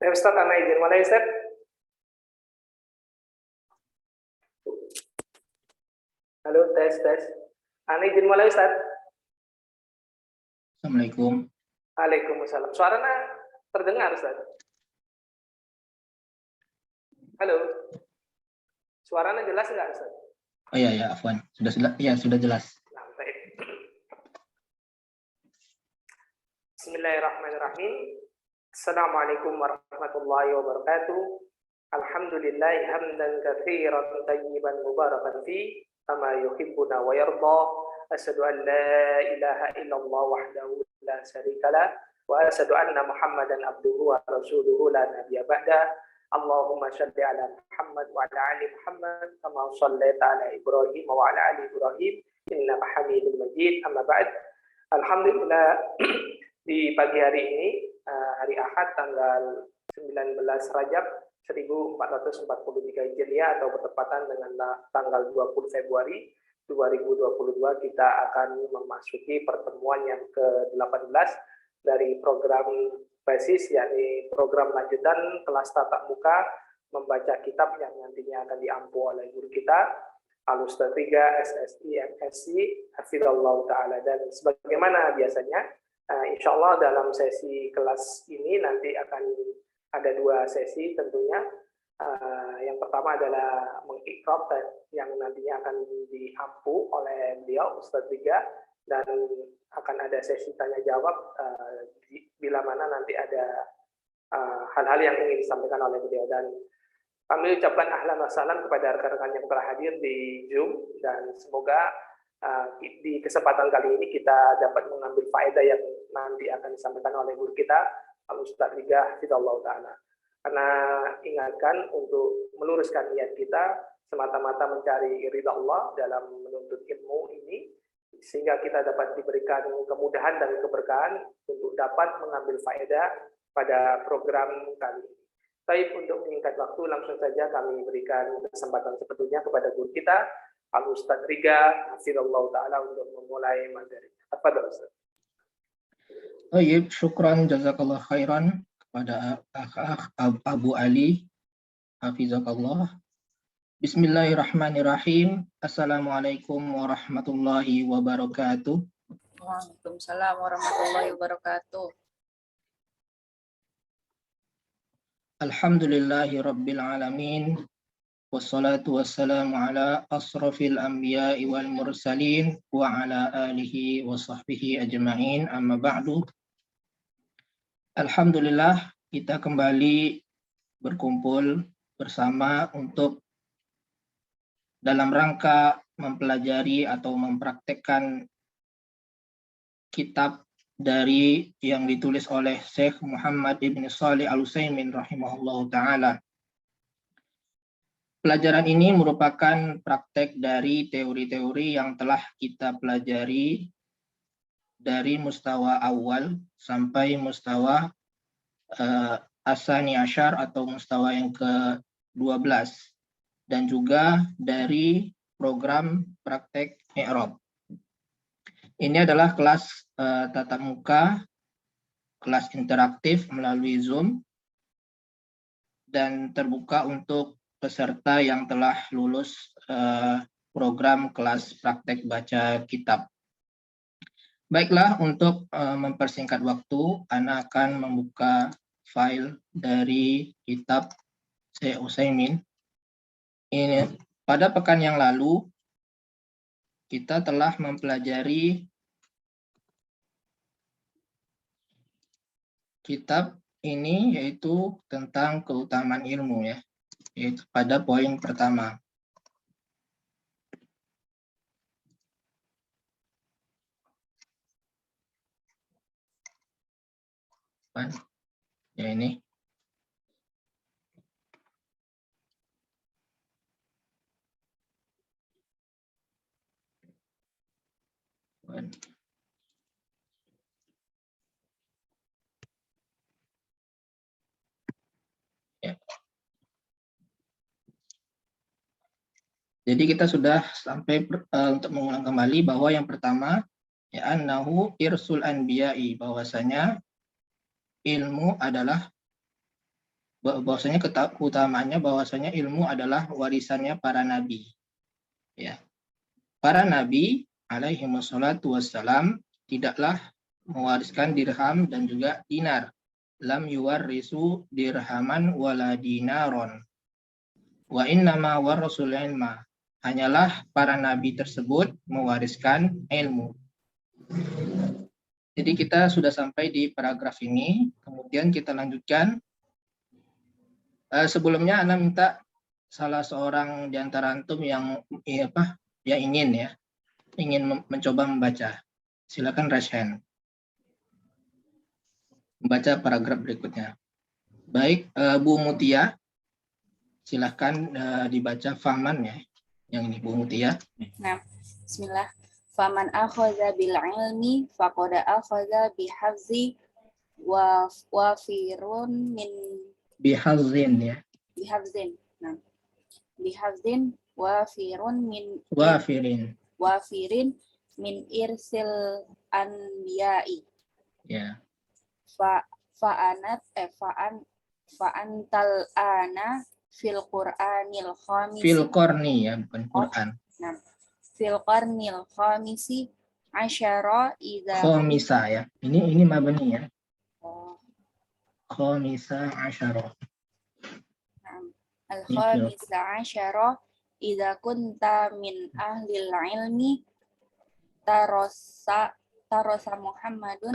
Ustaz, ana izin mulai, Ustaz. Halo, tes. Ana izin mulai, Ustaz. Assalamualaikum. Waalaikumsalam. Suaranya terdengar, Ustaz. Halo. Suaranya jelas nggak, Ustaz? Oh iya, afwan. Sudah jelas. Nah, baik. Bismillahirrahmanirrahim. Assalamualaikum warahmatullahi wabarakatuh. Alhamdulillahi hamdan katsiran tayyiban mubarakan fi kama yuhibbuna wa yarda. Asyhadu an la ilaha illallah wahdahu la syarikalah wa asyhadu anna Muhammadan abduhu wa rasuluhu la nabiyya ba'da. Allahumma shalli ala Muhammad wa ala ali Muhammad kama shallaita ala Ibrahim wa ala ali Ibrahim innaka Hamidum Majid. Amma ba'd. Alhamdulillah, di pagi hari ini, hari Ahad tanggal 19 Rajab 1443 Hijriah atau bertepatan dengan tanggal 20 Februari 2022, kita akan memasuki pertemuan yang ke-18 dari program basis, yakni program lanjutan kelas tatap muka membaca kitab yang nantinya akan diampu oleh guru kita Al-Ustaz 3 SSI MSc Hafizallahu Ta'ala. Dan sebagaimana biasanya, insya Allah dalam sesi kelas ini nanti akan ada 2 sesi tentunya. Yang pertama adalah mengikrab yang nantinya akan diampu oleh beliau Ustaz 3, dan akan ada sesi tanya jawab bila mana nanti ada hal-hal yang ingin disampaikan oleh beliau. Dan kami ucapkan ahlan wa salam kepada rekan-rekan yang telah hadir di Zoom, dan semoga di kesempatan kali ini kita dapat mengambil faedah yang nanti akan disampaikan oleh guru kita Al-Ustaz 3 Hafizallahu Ta'ala. Karena ingatkan untuk meluruskan niat kita semata-mata mencari ridha Allah dalam menuntut ilmu ini, sehingga kita dapat diberikan kemudahan dan keberkahan untuk dapat mengambil faedah pada program kali ini. Baik, untuk menyingkat waktu, langsung saja kami berikan kesempatan sepenuhnya kepada guru kita Al-Ustaz 3 Hafizallahu Ta'ala untuk memulai materi. Tafadhol, Ustaz. Baik, syukran jazakallah khairan kepada Abu Ali Hafizakallah. Bismillahirrahmanirrahim. Assalamualaikum warahmatullahi wabarakatuh. Waalaikumsalam warahmatullahi wabarakatuh. Alhamdulillahi rabbil alamin. Wassalatu wassalamu ala asrafil anbiya'i wal mursalin wa ala alihi wa sahbihi ajma'in, amma ba'du. Alhamdulillah, kita kembali berkumpul bersama untuk dalam rangka mempelajari atau mempraktekkan kitab dari yang ditulis oleh Syekh Muhammad Ibn Shalih Al-Utsaimin rahimahullahu ta'ala. Pelajaran ini merupakan praktek dari teori-teori yang telah kita pelajari dari mustawa awal sampai mustawa asani asyar atau mustawa yang ke-12, dan juga dari program praktek i'rab. Ini adalah kelas tatap muka, kelas interaktif melalui Zoom, dan terbuka untuk peserta yang telah lulus program kelas praktek baca kitab. Baiklah, untuk mempersingkat waktu, Ana akan membuka file dari kitab Syekh Utsaimin. Ini pada pekan yang lalu kita telah mempelajari kitab ini, yaitu tentang keutamaan ilmu, ya, yaitu pada poin pertama. Ya, ini. Ya. Jadi kita sudah sampai untuk mengulang kembali bahwa yang pertama, ya, annahu irsul anbiya'i, bahwasanya ilmu adalah bahwasanya keutamaannya bahwasanya ilmu adalah warisannya para nabi. Ya. Para nabi alaihi wassalatu wassalam tidaklah mewariskan dirham dan juga dinar. Lam yuwarrisu dirhaman wala dinaron. Wa innama warasul ilma. Hanyalah para nabi tersebut mewariskan ilmu. Jadi kita sudah sampai di paragraf ini. Kemudian kita lanjutkan. Sebelumnya Anda minta salah seorang di antara antum yang ingin mencoba membaca. Silakan raise hand. Membaca paragraf berikutnya. Baik, Bu Mutia, silakan dibaca faman ya. Yang ini Bu Mutia. Nah, bismillah. Faman akhadha bil ilmi faqad akhadha bihafzi wa firun min Bihazin ya. bihafzin. Nah, bihafzin wa firun min wafirin min irsil anbiya'i. Ya. Fa'antal ana fil Qur'anil khamis. Fil qarni ya, bukan Quran. Nah, fil qarnil khamisi asyara idza Khamisa ya. Ini mabni ya. oh, Khamisa asyara. al-khamisa asyara idza kunta min ahlil ilmi tarasa Muhammadun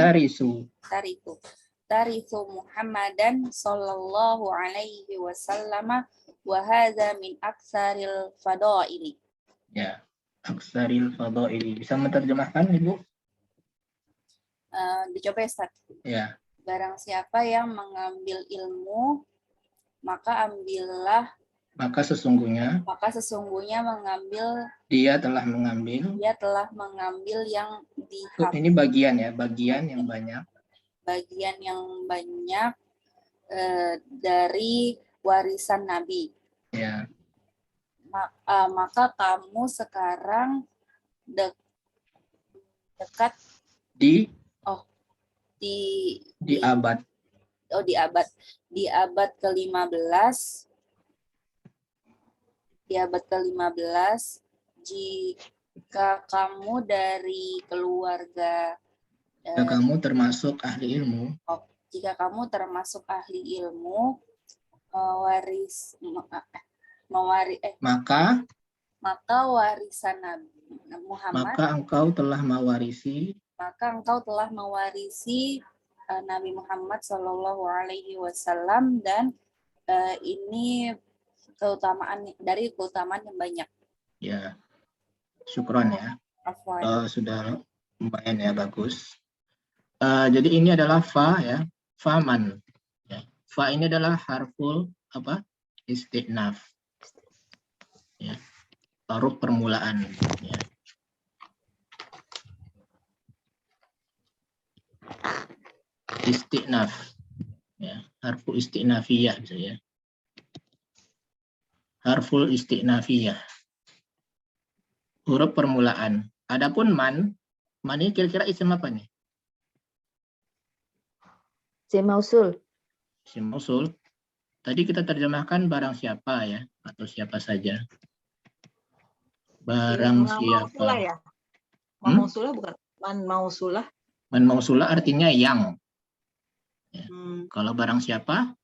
tarisu Muhammadan sallallahu alaihi wasallam wa hadza min aksaril fadaili. Ya, aksaril fadaili. Bisa menerjemahkan Ibu? Dicoba Ustaz. Ya. Barang siapa yang mengambil ilmu, maka sesungguhnya dia telah mengambil yang ini bagian ya, bagian yang banyak dari warisan Nabi. Ya. Maka kamu sekarang dekat di abad ke-15. Di abad ke-15, jika kamu dari keluarga kamu termasuk ahli ilmu. Jika kamu termasuk ahli ilmu, maka warisan Nabi Muhammad. Maka engkau telah mewarisi Nabi Muhammad Shallallahu Alaihi Wasallam, dan ini keutamaan yang banyak. Ya, syukron ya. Sudah lumayan ya, bagus. Jadi ini adalah fa ya, faman. Ya. Fa ini adalah harful istinaf. Ya. Huruf permulaan. Ya. Istinaf. Ya, harfu istinafiyah bisa ya. Harful istinafiyah. Huruf permulaan. Adapun man ini kira-kira isim apa nih? Isim mausul. Isim mausul. Tadi kita terjemahkan barang siapa ya, atau siapa saja. Barang siapa. Mausulah ya? Mausulah bukan? Man mausulah. Man mausulah artinya yang. Ya. Kalau barang siapa?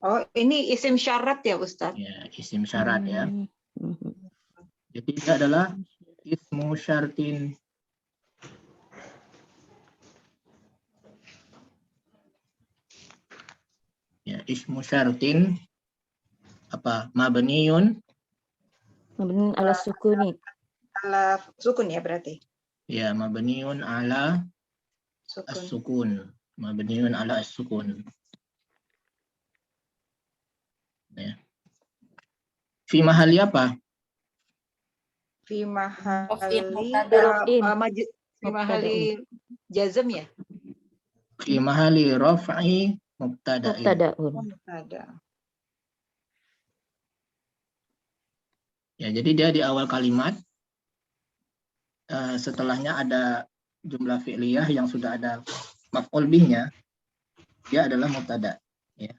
Oh, ini isim syarat ya, Ustaz? Ya, isim syarat ya. Jadi itu adalah ismu syartin. Ya, ismu syartin apa? Mabniun ala sukuni. Ala sukun ya berarti. Ya, mabniun ala as-sukun. Mabniun ala as-sukun. Ya. Fi mahali apa? Fi mahali jazm ya? Fi mahali raf'i mubtada'un. Ya, jadi dia di awal kalimat, setelahnya ada jumlah fi'liyah yang sudah ada maf'ul bihnya, dia adalah mubtada. Ya.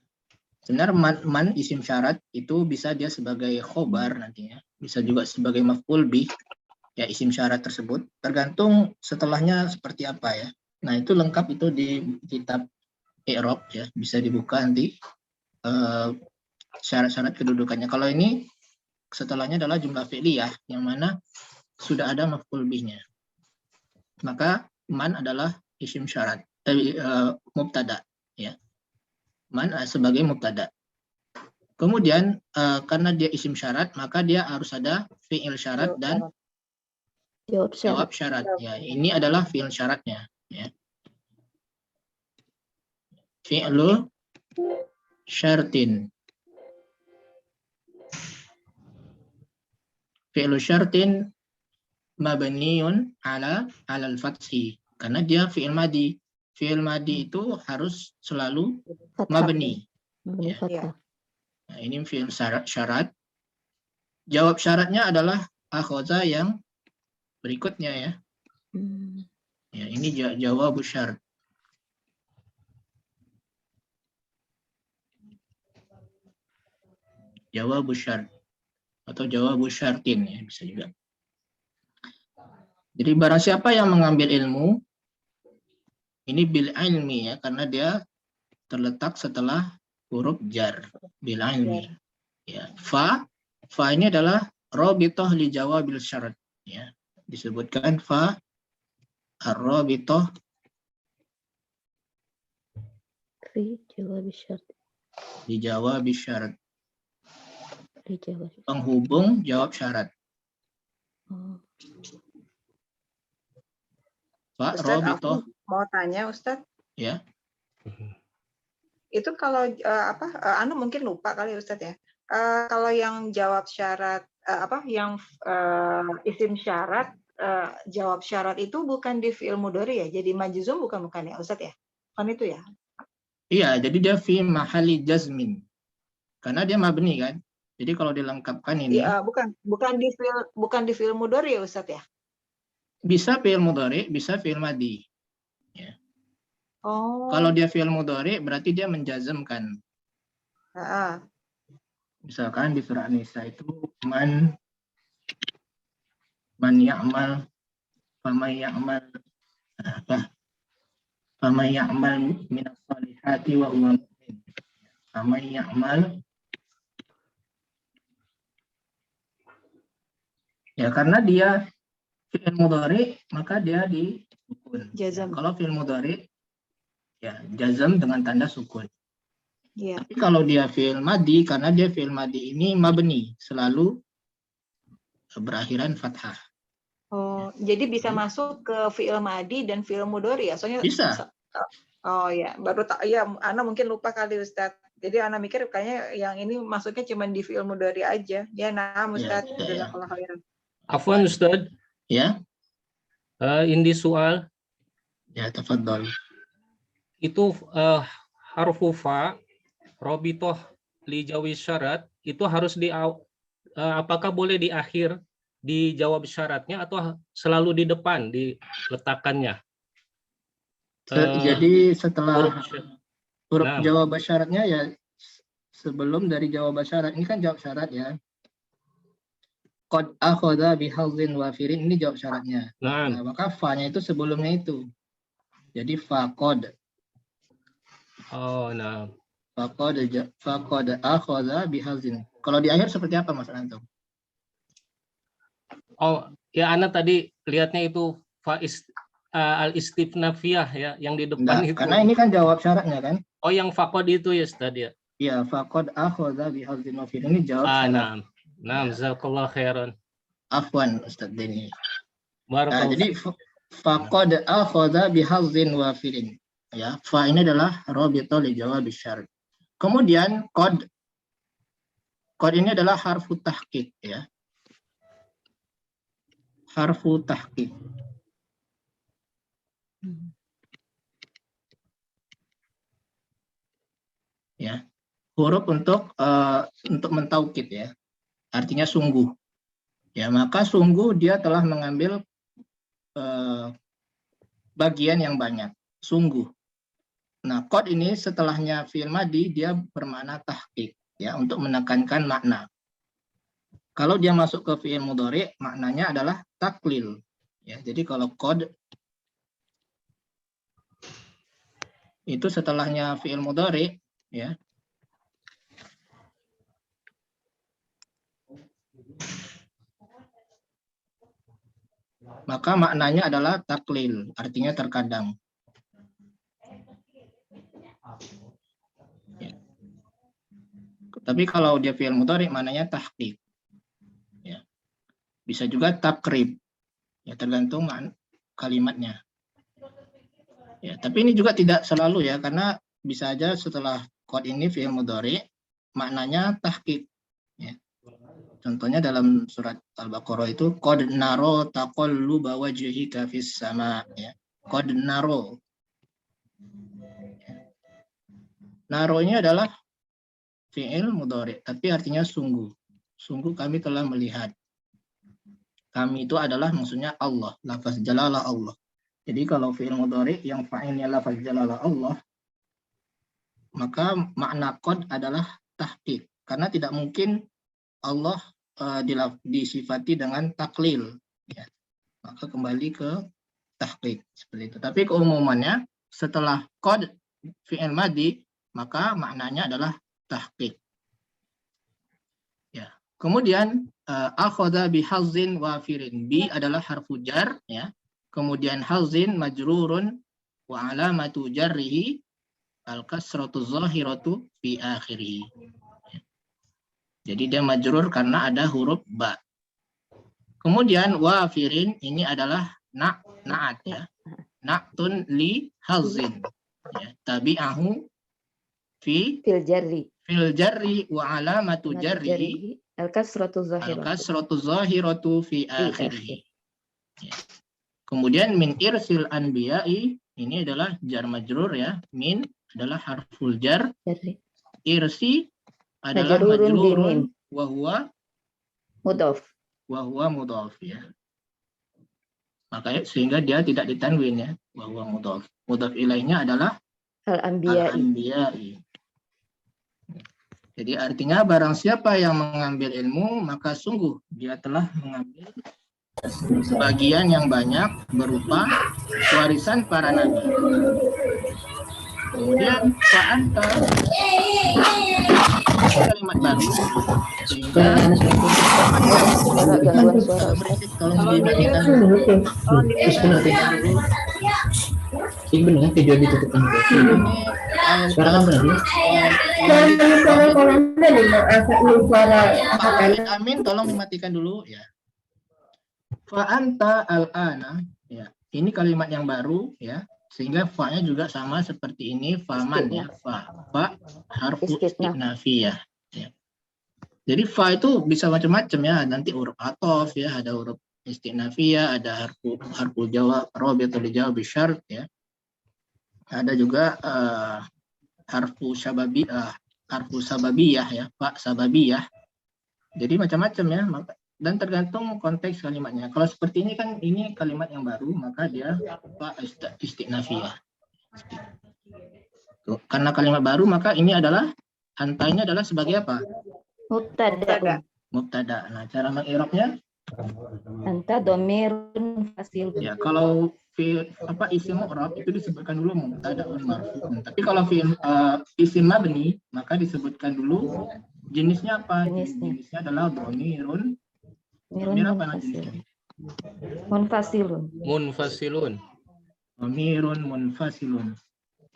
Sebenarnya man isim syarat itu bisa dia sebagai khobar nantinya, bisa juga sebagai maf'ul bih ya isim syarat tersebut, tergantung setelahnya seperti apa ya. Nah, itu lengkap itu di kitab i'rab ya, bisa dibuka nanti syarat-syarat kedudukannya. Kalau ini setelahnya adalah jumlah fi'liyah yang mana sudah ada maf'ul bihnya. Maka man adalah isim syarat, mubtada ya. Man sebagai mubtada. Kemudian karena dia isim syarat, maka dia harus ada fi'il syarat dan jawab syarat. Ya, ini adalah fi'il syaratnya. Ya. Fi'lu syartin. Fi'lu syartin mabniun ala al-fathi. Karena dia fi'il madi. Fi'il madi itu harus selalu mabni. Ya. Nah, ini fi'il syarat. Jawab syaratnya adalah akhadha yang berikutnya ya. Ya, ini jawab syarat. Jawab syarat atau jawab syartin ya bisa juga. Jadi barang siapa yang mengambil ilmu ini bil ilmi ya, karena dia terletak setelah huruf jar bil ilmi. Ya, fa ini adalah rabithah li jawabil syarat ya. Disebutkan fa ar-rabithah fi jawab syarat. Di jawab syarat. Penghubung jawab syarat. Fa rabithah. Mau tanya Ustadz, Ya. itu kalau Anu mungkin lupa kali Ustadz ya. Kalau yang jawab syarat yang isim syarat jawab syarat itu bukan di fi'il mudhari ya, jadi majzum bukan ya Ustadz ya? Kan itu ya? Iya, jadi dia fi mahali jazmin. Karena dia mabni kan. Jadi kalau dilengkapkan ini bukan di fi'il mudhari ya Ustadz ya? bisa fi'il mudhari, bisa fi'il madi. Ya. Oh. Kalau dia fi'il mudhari berarti dia menjazmkan. Misalkan di surah An-Nisa itu man ya'mal faman ya'mal minas salihati wa huwa mu'min. Faman ya'mal, ya karena dia fi'il mudhari maka dia di sukun. Jazam. Kalau fi'il mudhari ya jazam dengan tanda sukun. Iya. Tapi kalau dia fi'il madi, karena dia fi'il madi ini mabni, selalu berakhiran fathah. Oh, jadi bisa masuk ke fi'il madi dan fi'il mudhari ya? Soalnya Bisa. Oh ya, baru tak ya Ana mungkin lupa kali Ustadz. Jadi Ana mikir kayaknya yang ini masuknya cuma di fi'il mudhari aja. Ya, nah Ustadz. Jazakallah khairan. Afwan Ustadz. Ya. Ini soal. Ya, tafadhol. Itu harfu fa robitoh li jawi syarat itu harus apakah boleh di akhir dijawab syaratnya atau selalu di depan diletakkannya? Jadi setelah huruf Nah. jawab syaratnya ya sebelum dari jawab syarat ini kan jawab syarat ya. Qad akhadha bihadzin wafirin ini jawab syaratnya. Nah, maka fa-nya itu sebelumnya itu. Jadi faqad. Oh, nah. Faqad akhadha bihadzin. Kalau di akhir seperti apa Mas Antum? Oh, ya Ana tadi lihatnya itu al-istifnafiyah ya yang di depan itu. Karena ini kan jawab syaratnya kan? Oh, yang faqad itu ya Ustaz ya. Iya, faqad akhadha bihadzin wafirin ini jawab syarat. Nah, jazakallahu khairan. Afwan Ustaz Deni. Nah, jadi faqad akhadha bihadzin wafirin. Ya, fa ini adalah rabithah li jawab syarat. Kemudian qad ini adalah harfu tahqiq ya. Harfu tahqiq. Ya. Huruf untuk mentaukid ya. Artinya sungguh. Ya, maka sungguh dia telah mengambil bagian yang banyak. Sungguh. Nah, qad ini setelahnya fi'il madi dia bermakna tahqiq, ya, untuk menekankan makna. Kalau dia masuk ke fi'il mudhari, maknanya adalah taklil. Ya, jadi kalau qad itu setelahnya fi'il mudhari, ya. Maka maknanya adalah taklil, artinya terkadang. Ya. Tapi kalau dia fi'il mudhari maknanya tahqiq. Ya. Bisa juga takrib. Ya, tergantung kalimatnya. Ya, tapi ini juga tidak selalu ya, karena bisa aja setelah qad ini fi'il mudhari maknanya tahqiq. Ya. Contohnya dalam surat Al-Baqarah itu qad naro taqalluba wajhika fis sama, ya. Qad naro. Naro ini adalah fi'il mudhari, tapi artinya sungguh. Sungguh kami telah melihat. Kami itu adalah maksudnya Allah, lafaz jalalah Allah. Jadi kalau fi'il mudhari yang fa'ilnya lafaz jalalah Allah, maka makna qad adalah tahqiq. Karena tidak mungkin Allah disifati dengan taklil. Ya. Maka kembali ke tahqiq. Seperti itu. Tapi keumumannya setelah qad fi'il madi, maka maknanya adalah tahqiq. Ya. Kemudian akhadha bihazzin wafirin. Bi adalah harfu jar, ya. Kemudian hazin majrurun wa alamatu jarrihi al-kasratu zahiratu fi akhirih. Ya. Jadi dia majrur karena ada huruf ba. Kemudian wafirin ini adalah na'at, ya. Na'tun li hazin. Ya. Tabi'ahu fil jarri wa alamatu jarrihi al-kasratu zahiratu fi akhirih. Ya. Kemudian min irsil anbiya'i ini adalah jar majrur, ya. Min adalah harful jar. Irsi adalah majrurun wa huwa mudhaf, ya. Makanya sehingga dia tidak ditanwin, ya. Wa huwa mudhaf. Mudhaf ilaihnya adalah al-anbiya'i. Jadi artinya barang siapa yang mengambil ilmu, maka sungguh dia telah mengambil bagian yang banyak berupa warisan para nabi. Kemudian fa'anta kalimat baru, sehingga gangguan suara. tolong dimatikan. Ini benar video ditutupkan. Sekarang kan benar. Amin, tolong dimatikan dulu, ya. Fa'anta al-ana, ya. Ini kalimat yang baru, ya. Sehingga fa-nya juga sama seperti ini, faman, ya. Fa harfu istinafiyah, ya. Jadi fa itu bisa macam-macam, ya. Nanti huruf athof, ya, ada huruf istinafiyah, ada harfu jawab, rabitul jawab syarat, ya. Ada juga harfu sababiyah, ya, fa sababiyah. Jadi macam-macam, ya. Dan tergantung konteks kalimatnya. Kalau seperti ini kan ini kalimat yang baru, maka dia istinafiyah. Karena kalimat baru, maka ini adalah antainya adalah sebagai apa? Mubtada. Nah, cara mengi'rabnya? Anta dhamirun fasil. Ya, kalau isim mu'rab itu disebutkan dulu mubtada'un marfu'un. Tapi kalau isim mabni, maka disebutkan dulu jenisnya apa? Jenisnya adalah dhamirun. Dhamir apa jenisnya? Munfasilun. Dhamirun munfasilun.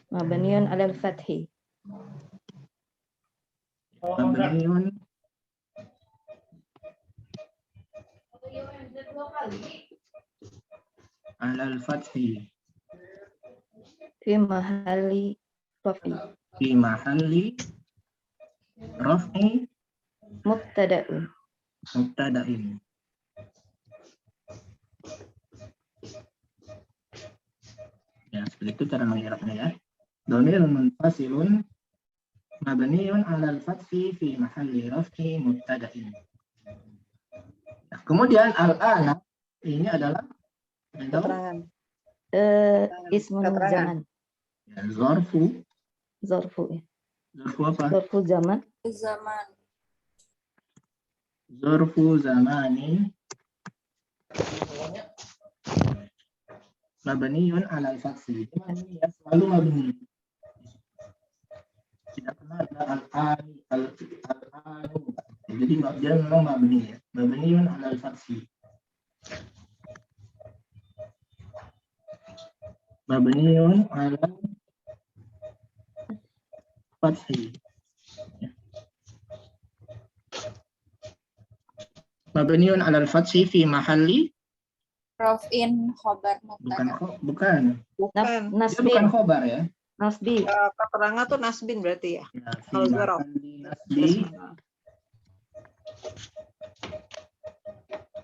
Mabniun 'alal fathi. Mabniun alal fathi Fi mahalli raf'i mubtada'un. mubtada'in. Ya, seperti itu cara mengi'rabnya, ya. Dhamirun munfasilun mabniun 'alal fathi fi mahalli raf'i mubtada'in. Nah, kemudian al-ana ini adalah Keterangan. Ismun zaman. Ya, zorfu. Zorfu ya. Zorfu apa? Zorfu zaman. Zaman. Zorfu zamanin. Mabniun ala al-fathi. Mabni ya, selalu mabni. Tidak pernah ada al-ani, al-anu. Jadi dia memang mabni ya. Mabniun ala al-fathi. Mabniun ala al-fathi. Mabniun ala al-fathi fi mahalli. Raf'in khobar Bukan mubtada. bukan. Bukan. Dia bukan Nasbin. khobar ya. Nasbi. Keterangan tuh nasbin berarti ya. Ya, fi Kalau zorof. mahalli nasbi.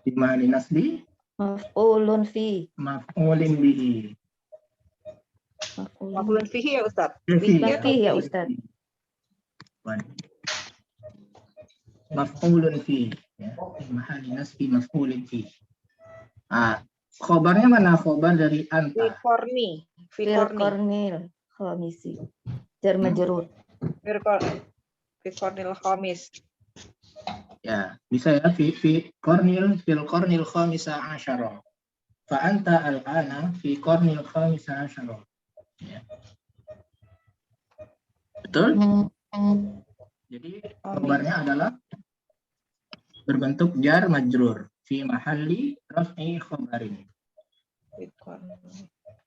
Fi mahalli nasbi. Maf'ulun fi. Maf'ulin bihi. Maf'ulun fihi ya Ustaz. Fihi Bukan fi ya Ustaz. Maf'ulun fi. Ya, fi mahalli nasbi maf'ulin fi. Khobarnya mana? Khobar dari anta. Fikorni. Fil kornil khamisi. Jar majrur. Fikornil khamis. Ya, bisa ya fi fil kornil khamisa asyara. Fa anta al-ana fi kornil khamisa asyara. Ya. Betul? Jadi khobarnya adalah berbentuk jar majrur fi mahalli raf'i khobarin.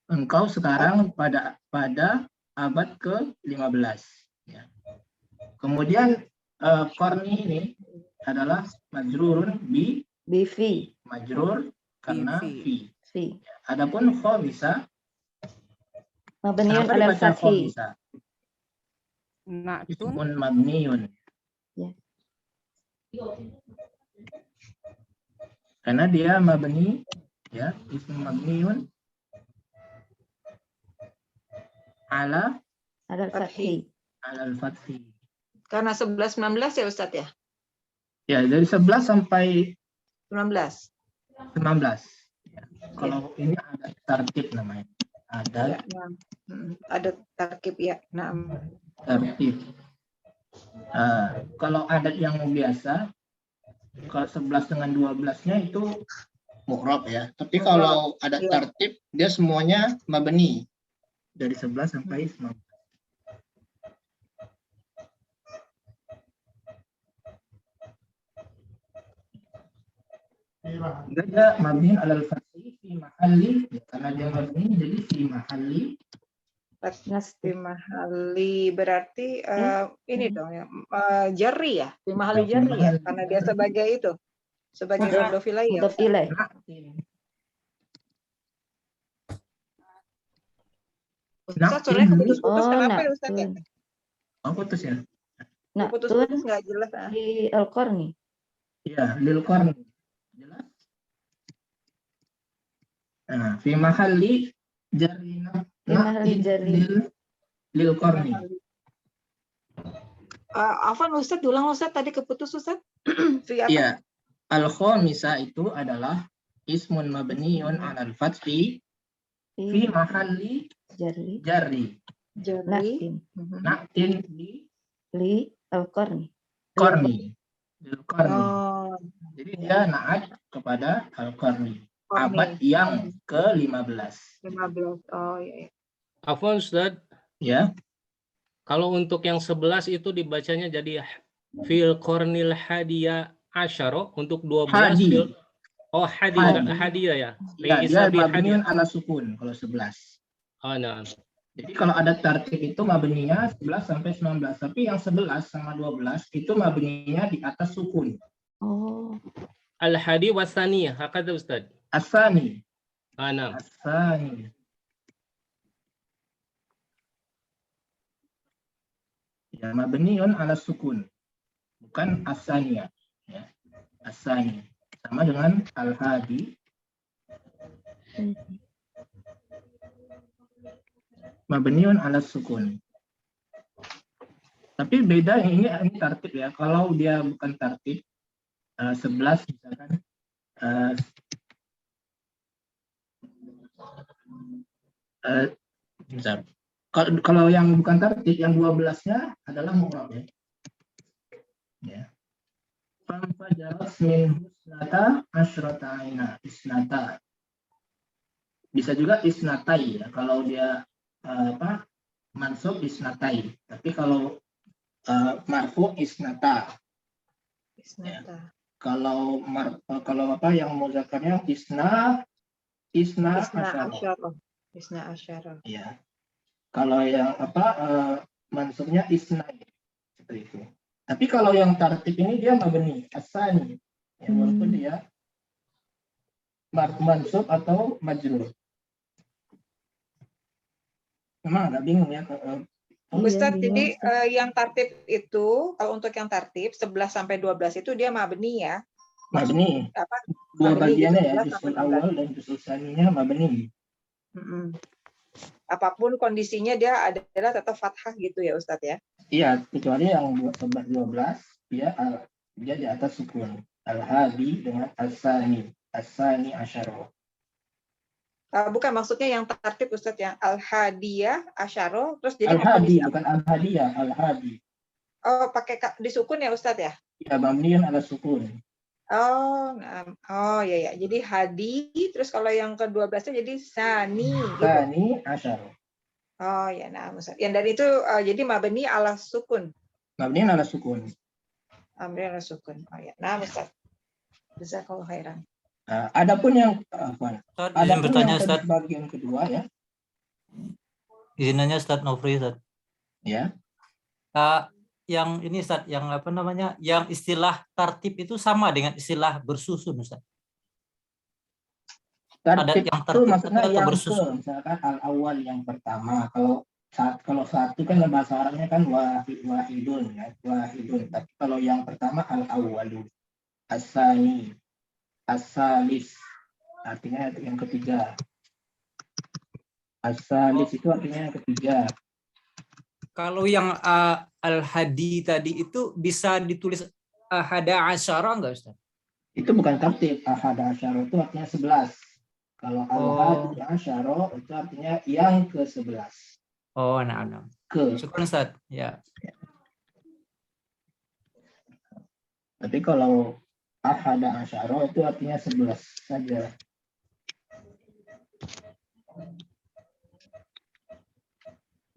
Engkau sekarang pada abad ke-15 ya. Kemudian korni ini adalah majrurun Bifi. majrur karena fi. Fi. Adapun khamisa Mabniun kenapa ala dibaca al-fathi. khamisa? Na'tun. Ismun mabniun. Ya. Karena dia mabni ya, ismun mabniun ala Ala al-fathi. al-fathi. Karena 11-19 ya Ustaz ya? Ya, dari 11 sampai 19. 19. Ya. Kalau ini ada tartib namanya. Ada Ya, ada tarkib ya. Nah, tartib. Kalau adat yang biasa, kalau 11 dengan 12-nya itu mu'rab ya. Tapi kalau ada Iya. tartib, dia semuanya mabni. Dari 11 sampai 19. Dia mabni alal fathi fi mahalli, karena dia mabni jadi fi mahalli. Fi mahali berarti ini dong ya. Jarri ya, fi mahali Fi jarri ya, mahali karena dia sebagai itu. Sebagai Mudhaf- mudhof ilaih ya. Mudhaf ilaih. Ustaz, suaranya putus-putus, Oh, kenapa ya Ustaz ya? na'tun. Oh, putus ya? Putus-putus Na'tun nggak jelas. di al-qarni. Iya, lil qarni. Jelas? Nah, fi mahalli jarri Fi mahalli jarri. lil qarni. Afwan Ustaz, ulang Ustaz, tadi keputus Ustaz. Fi apa? Iya. Al-khamisa itu adalah ismun mabniun 'alal fathi fi Fi mahalli jarri. jarri. Jarri. Na'tin. Na'tin Li al-qarni. qarni. Lil qarni. Oh, Jadi dia na'at kepada al-qarni. qarni. Abad yang ke-15. 15. Oh iya. Afwan Ustaz, Ya. kalau untuk yang 11 itu dibacanya jadi fil kornil hadiya asyara, untuk 12 Hadi. fil Hadi. hadiya ya. Ya, Fi dia isabi mabniun hadiya. ala sukun kalau 11. Oh, nah. Jadi kalau ada tartib itu mabninya 11 sampai 19. Tapi yang 11 sama 12 itu mabninya di atas sukun. Oh. Al-hadi wasaniyah, hakada Ustaz. Asani. Ah, nah. Asani. Ya, mabniun ala sukun. Bukan asaniya. Ya. Asani. Sama dengan al-hadi. Mabniun ala sukun. Tapi beda ini tartib ya. Kalau dia bukan tartib 11 misalkan bentar. Kalau yang bukan tartib, yang 12-nya adalah mu'rab ya. Ya. Fanfajarat min husnata asyrata aina, isnata. Bisa juga isnatai ya, kalau dia mansub isnatai. Tapi kalau marfu isnata. Isnata. Kalau yang muzakarnya isna asyara. Isna asyara. Ya. Kalau yang mansubnya isna seperti itu. Tapi kalau yang tartib ini dia mabni asani. Ya, walaupun dia mansub atau majrur. Memang agak bingung ya. Ustadz, bingung, jadi yang tartib itu, kalau untuk yang tartib 11 sampai 12 itu dia mabni ya. Mabni. Apa? Dua Mabni bagiannya gitu, ya, 11 juzul sampai 12. awal dan juzul saninya mabni. Apapun kondisinya dia adalah tetap fathah gitu ya Ustadz ya. Iya, kecuali yang 12 dia di atas sukun. Al-hadi dengan as-sani asyara. Bukan, maksudnya yang tertib Ustadz ya. Al-hadiyah asyara, terus jadi Al-hadi mabni. bukan al-hadiyah, al-hadi. Oh, pakai disukun ya Ustadz ya? Ya, mabniun ala sukun. Oh ya ya. Jadi hadi, terus kalau yang ke-12-nya jadi sani gitu. Sani asyara. Oh ya, nah Ustadz. Yang dari itu jadi mabni ala sukun. Mabniun ala sukun. Mabni ala sukun. Oh ya. Nah Ustadz. Jazakallahu khairan. Nah, adapun yang izin bertanya yang Ustadz. bagian kedua ya. Izinannya Ustadz Nofri Ustadz. Ya. Yang ini Ustadz, yang apa namanya? Yang istilah tartib itu sama dengan istilah bersusun Ustadz. Tartib yang itu tartib maksudnya atau yang bersusun. misalkan al-awwal yang pertama. Kalau satu kan bahasa Arabnya kan wahidun ya, wahidun. Tapi kalau yang pertama al-awwalu, as-sani, as-salis, artinya yang ketiga. As-salis itu artinya yang ketiga. Kalau yang al-hadi tadi itu bisa ditulis ahada asyara enggak Ustaz? Itu bukan tartib. Ahada asyara itu artinya 11. Kalau al-hadi asyara itu artinya yang ke-11. Oh, nah. Syukur Ustaz. Ya. Tapi kalau ahada asyara itu artinya 11 saja.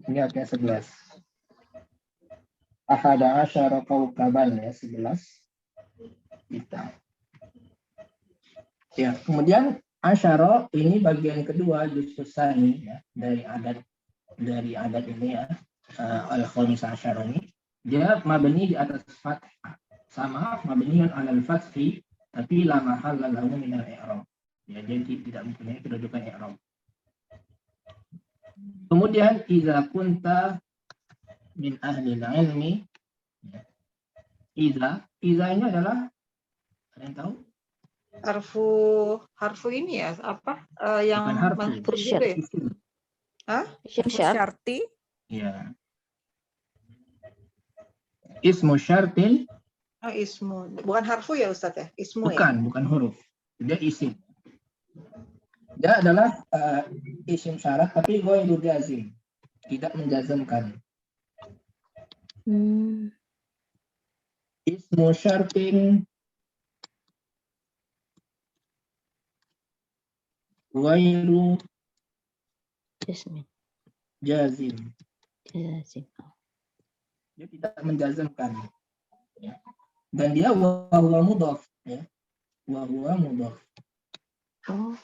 Ini artinya 11. Ahada asyara kaukaban ya, 11 bintang. Ya, kemudian asyara ini bagian kedua justusani ya, dari adat ini ya, al-khamisah asyara ini. Dia mabni di atas fathah. Sama mabniun alal fathi tapi la mahalla lahu min al-i'rab. Ya, dia tidak mempunyai kedudukan i'rab. Kemudian idza kunta min ahli ilmi, idza ini adalah, ada yang tahu? Harfu ini ya apa yang Bukan harfu. mantul gitu ya? Hah? Syarti. Ya. Ismu syartin. Oh, ismu. Bukan harfu ya Ustaz ya? Ismu ya? Bukan huruf. Dia isim. Dia adalah isim syarat tapi ghairu jazim. Tidak menjazmkan. Ismu syartin ghairu jazim. Dia tidak menjazmkan. Ya. Dan dia wa huwa mudhaf ya. Wa huwa mudhaf. Oh.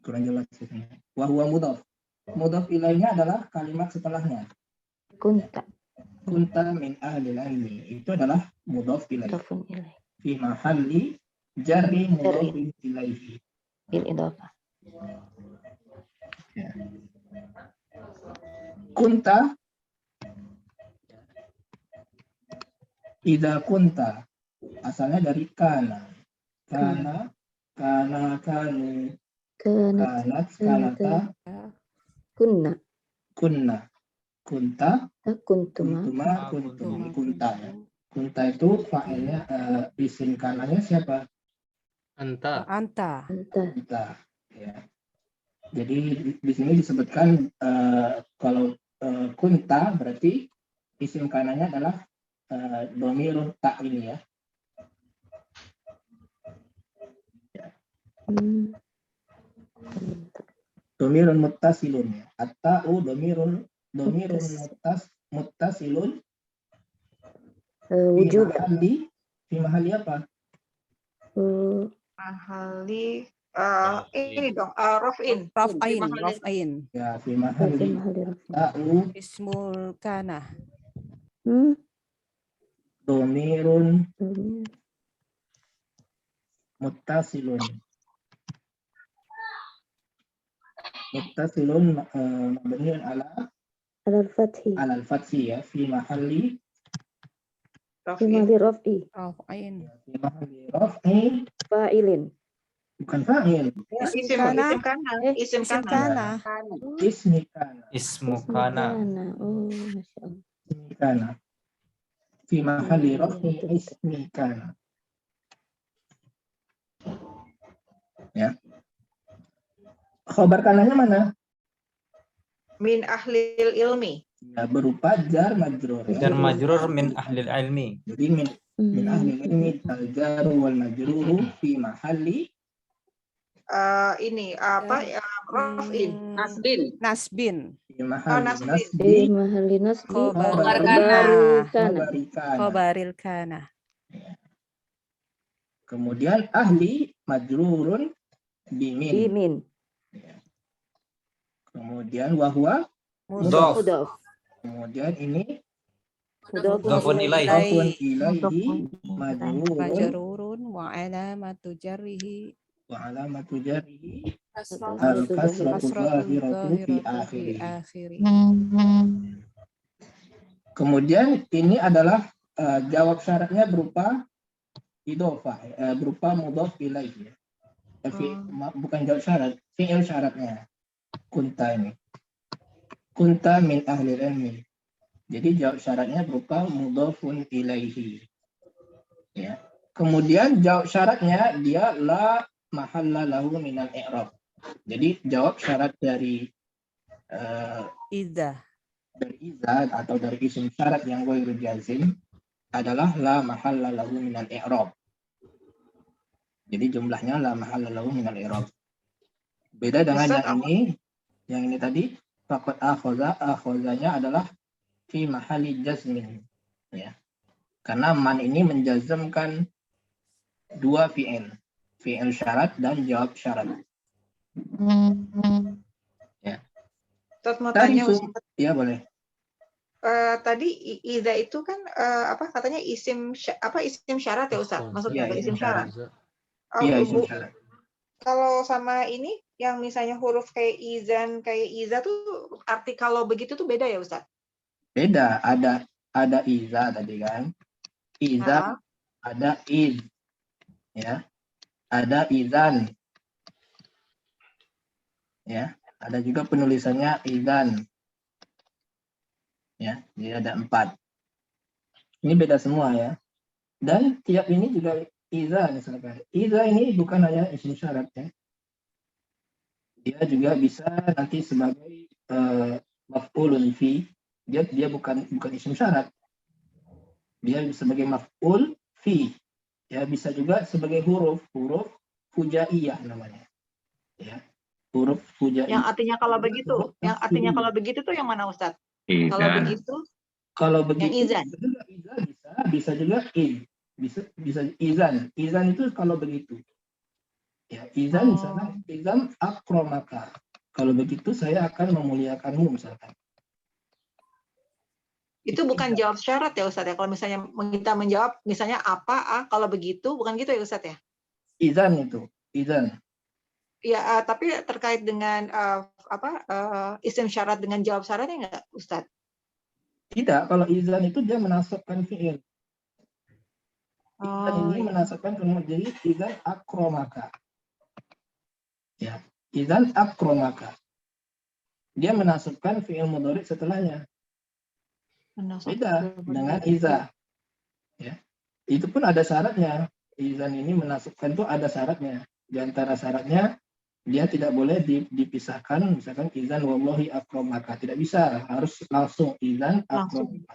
Kurang jelas ini. Wa huwa mudhaf. Mudhaf ilainya adalah kalimat setelahnya. Kunta min ahli ilmi. Itu adalah mudhaf ilaih. Fi mahalli jarri mudhaf ilaihi. Bil idhofah. Ya. Kunta idza kunta asalnya dari kana. Kana kanu kanat kanata kunna kunta kuntuma kuntum kunta. Kunta itu fa'ilnya isim kananya siapa? Anta. Kunta. Ya. Jadi di sini disebutkan kalau kunta berarti isim kanannya adalah domirun ta ini ya. Domirun muttasilun ya. At-ta'u domirun muttasilun wujud. Fi mahali apa? Mahali ini dong raf'in. Raf'ain. Ya, fi mahali ta'u Ismul kana. domirun muttasilun. Muttasilun mabniun ala Al-fathi. al-fathi ya, fi mahali Fi raf'i. Raf'ain. fi mahali raf'i Fa'ilin. bukan fa'il. Isim kana. Isim kana. Ismi kana. Ismu kana. Oh, Masya Allah. Ismi kana. Fi mahali raf'i ismi kana. Ya. Khobar kananya mana? Min ahlil ilmi. Ya, berupa jar majrur. Ya. Jar majrur min ahlil ilmi. Jadi min ahli ilmi al-jar wal majrur fi mahali Ini apa raf'in. Nasbin. fi mahali nasbi. Fi mahalli nasbi. Khobar Khobaril kana. Kemudian ahli majrurun bimin. Bimin. Kemudian wahwa. Mudhaf. Kemudian ini Mudhafun ilaihi. mudhafun ilaihi majrurun Majrurun wa alamatu jarrihi wa alamatu jarrihi kasratu al-kasratu zahiratu fi fi akhirih. akhiri. Kemudian ini adalah jawab syaratnya berupa idhofah, berupa mudhaf ilaihi. Bukan jawab syarat, fi'il syaratnya. Kunta ini. Kunta min ahli ilmi. Jadi jawab syaratnya berupa mudhafun ilaihi. Ya. Kemudian jawab syaratnya dia la mahalla lahu minal i'rab. Jadi jawab syarat dari Idza. dari iza atau dari isim syarat yang ghairu jazim adalah la mahalla lahu minal i'rab. Jadi jumlahnya la mahalla lahu minal i'rab. Beda dengan yang ini tadi faqad akhazanya adalah fi mahali jazmin ya. Karena man ini menjazmkan dua fi'il syarat dan jawab syarat. Ya. Ustaz mau tanya ya boleh. Tadi iza itu kan apa katanya isim syarat ya Ustaz? Maksudnya Ya, isim syarat. Iya, isim syarat. Kalau sama ini yang misalnya huruf kayak izan, kayak iza tuh arti kalau begitu tuh beda ya Ustaz? Beda, ada iza tadi kan. Iza, ada iz. Ya. Ada izan. Ya, ada juga penulisannya izan. Ya, jadi ada 4. Ini beda semua ya. Dan tiap ini juga iza misalkan. Iza ini bukan hanya isim syarat ya. Dia juga bisa nanti sebagai maf'ulun fi. Dia bukan isim syarat. Dia sebagai maf'ul fi. Ya, bisa juga sebagai huruf fujaiyah namanya. Ya. Huruf fujaiyah. Yang artinya kalau begitu tuh yang mana Ustaz? Kalau begitu yang izan. Bisa juga in. Bisa izan. Izan itu kalau begitu. Ya, izan misalnya izan akramaka. Kalau begitu saya akan memuliakanmu misalkan. Itu bukan jawab syarat ya Ustaz ya. Kalau misalnya kita menjawab misalnya apa kalau begitu bukan gitu ya Ustaz ya? Izan itu, izan. Ya, tapi terkait dengan isim syarat dengan jawab syaratnya enggak Ustaz? Tidak, kalau izan itu dia menasabkan fi'il. Izan ini menasabkan jadi izan akramaka. Ya, izan akramaka. Dia menasabkan fi'il mudhari setelahnya. Beda dengan iza. Ya. Itu pun ada syaratnya. Izan ini menasabkan itu ada syaratnya. Di antara syaratnya dia tidak boleh dipisahkan, misalkan izan wallahi akramaka, tidak bisa, harus langsung izan akramaka.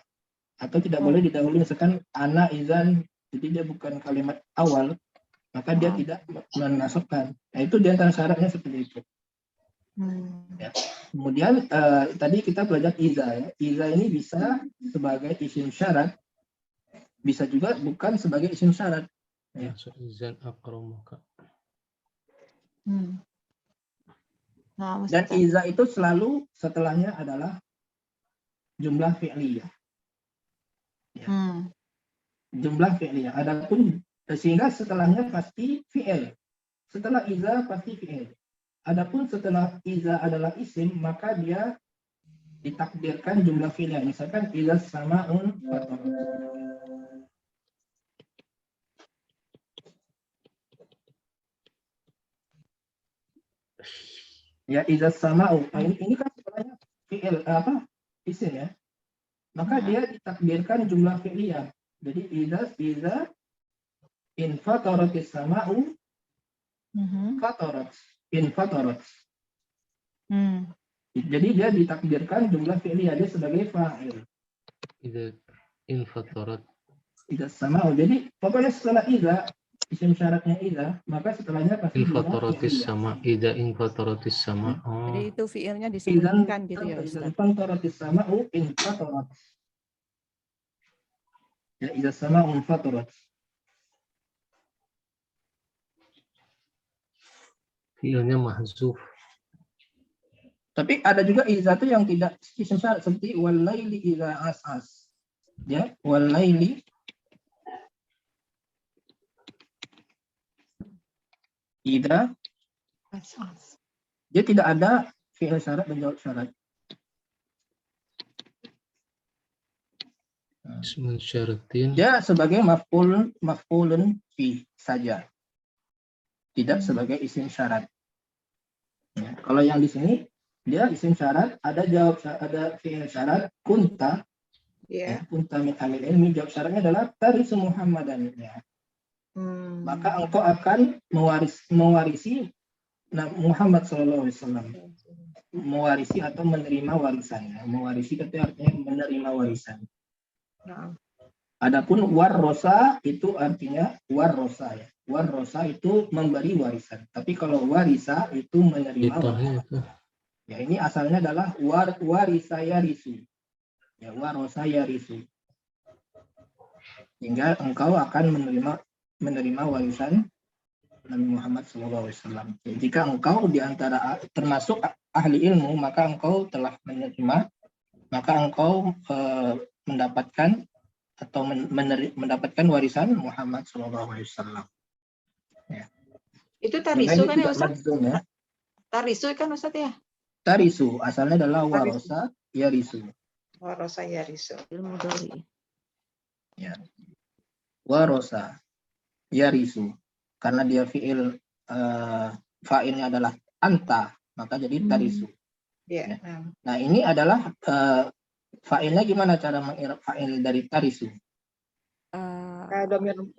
Atau tidak boleh didahului misalkan ana izan, jadi dia bukan kalimat awal, maka dia tidak menasabkan. Nah, itu di antara syaratnya seperti itu. Ya. Kemudian tadi kita belajar iza ya. Iza ini bisa sebagai isim syarat, bisa juga bukan sebagai isim syarat. Ya. Izan akramaka. Nah, Dan iza itu selalu setelahnya adalah jumlah fi'liyah. Ya. Jumlah fi'liyah. Adapun sehingga setelahnya pasti fi'il. Setelah iza pasti fi'il. Adapun setelah iza adalah isim, maka dia ditakdirkan jumlah fi'liyah. Misalkan iza sama'un fatarat. Ya, iza sama'u. Nah, ini kan setelahnya fi'il isim ya. Maka dia ditakdirkan jumlah fi'liyah. Jadi iza infatoratis sama'u fatarat. Infatorat. Jadi dia ditakdirkan jumlah fi'liyah, dia sebagai fa'il. Iza infatorat. Iza sama'u. Jadi pokoknya setelah iza, isim syaratnya iza, maka setelahnya pasti Infatoratis sama, iza infatoratis sama. Jadi itu fiilnya disebutkan gitu ya Ustaz. Infatoratis sama'u infatorat. Ya, iza sama'u infatorat. Fiilnya mahzuf. Tapi ada juga iza itu yang tidak isim syarat, seperti walaili iza as'as. Ya, walaili iza, dia tidak ada fi'il syarat dan jawab syarat. Ismun syaratin. Dia sebagai maf'ulun fi saja. Tidak sebagai isim syarat. Ya, kalau yang di sini dia isim syarat, ada fi'il syarat kunta. Ya, kunta min amil ilmi, jawab syaratnya adalah tarisu Muhammadan. Ya. Maka engkau akan mewarisi Muhammad SAW. Mewarisi atau menerima warisan. Mewarisi itu artinya menerima warisan. Adapun warrosa itu artinya warrosa ya. Warrosa itu memberi warisan. Tapi kalau warisa itu menerima warisan. Ya, ini asalnya adalah warisa yarisu. Ya, warrosa yarisu. Hingga engkau akan menerima warisan Nabi Muhammad SAW. Jika engkau di antara termasuk ahli ilmu, maka engkau telah menerima, maka engkau mendapatkan atau mendapatkan warisan Muhammad SAW. Ya. Itu tarisu kan ya Ustaz? Ya. Tarisu kan Ustaz ya? Tarisu asalnya adalah warosa yarisu. Warosa yarisu. Ilmu dari. Ya. Warosa yarisu. Karena dia fi'il fa'ilnya adalah anta, maka jadi tarisu. Ya. Nah, ini adalah fa'ilnya gimana cara mengirab fa'il dari tarisu?